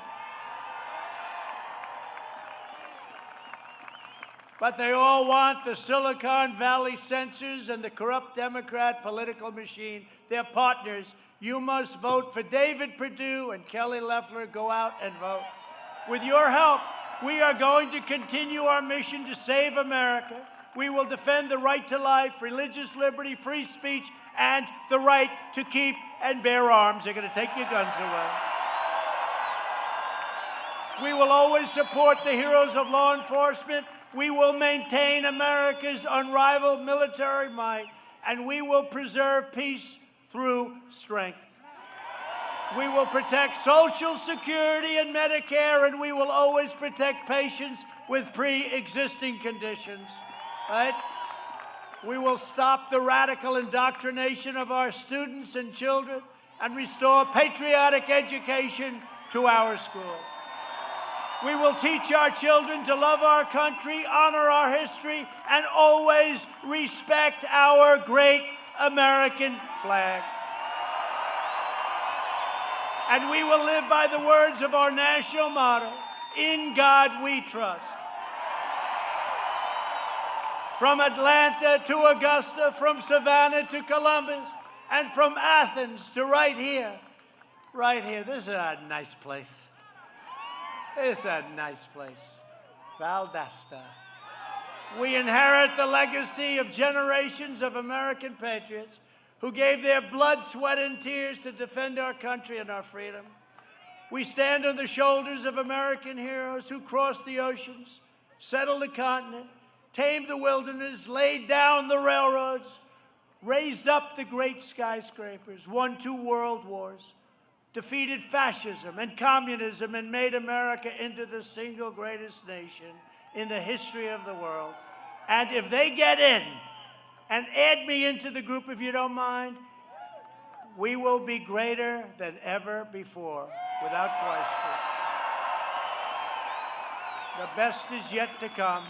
But they all want the Silicon Valley censors and the corrupt Democrat political machine. They're partners. You must vote for David Perdue and Kelly Loeffler. Go out and vote. With your help, we are going to continue our mission to save America. We will defend the right to life, religious liberty, free speech, and the right to keep and bear arms. They're going to take your guns away. We will always support the heroes of law enforcement. We will maintain America's unrivaled military might, and we will preserve peace through strength. We will protect Social Security and Medicare, and we will always protect patients with pre-existing conditions. Right? We will stop the radical indoctrination of our students and children and restore patriotic education to our schools. We will teach our children to love our country, honor our history, and always respect our great American flag. And we will live by the words of our national motto, "In God we trust." From Atlanta to Augusta, from Savannah to Columbus, and from Athens to right here. This is a nice place. It's a nice place. Valdosta. We inherit the legacy of generations of American patriots who gave their blood, sweat, and tears to defend our country and our freedom. We stand on the shoulders of American heroes who crossed the oceans, settled the continent, tamed the wilderness, laid down the railroads, raised up the great skyscrapers, won 2 world wars, defeated fascism and communism, and made America into the single greatest nation in the history of the world. And if they get in, and add me into the group if you don't mind, we will be greater than ever before, without question. The best is yet to come.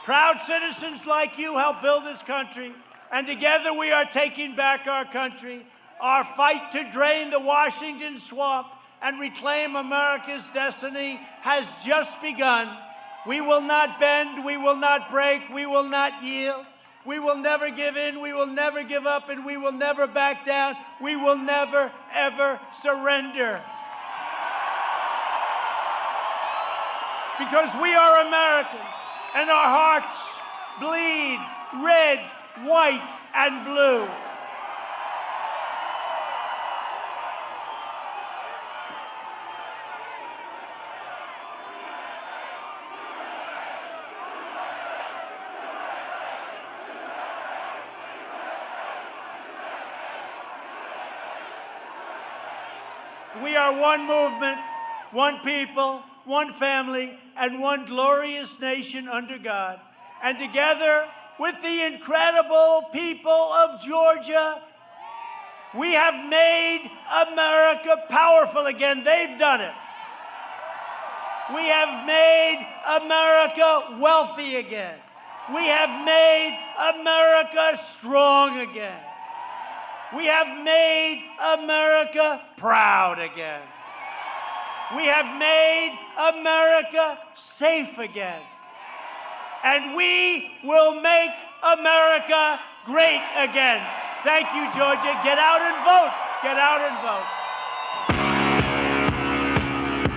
Proud citizens like you help build this country, and together we are taking back our country. Our fight to drain the Washington swamp and reclaim America's destiny has just begun. We will not bend, we will not break, we will not yield. We will never give in, we will never give up, and we will never back down. We will never, ever surrender. Because we are Americans, and our hearts bleed red, white, and blue. We are one movement, one people, one family, and one glorious nation under God. And together with the incredible people of Georgia, we have made America powerful again. They've done it. We have made America wealthy again. We have made America strong again. We have made America proud again. We have made America safe again. And we will make America great again. Thank you, Georgia. Get out and vote. Get out and vote.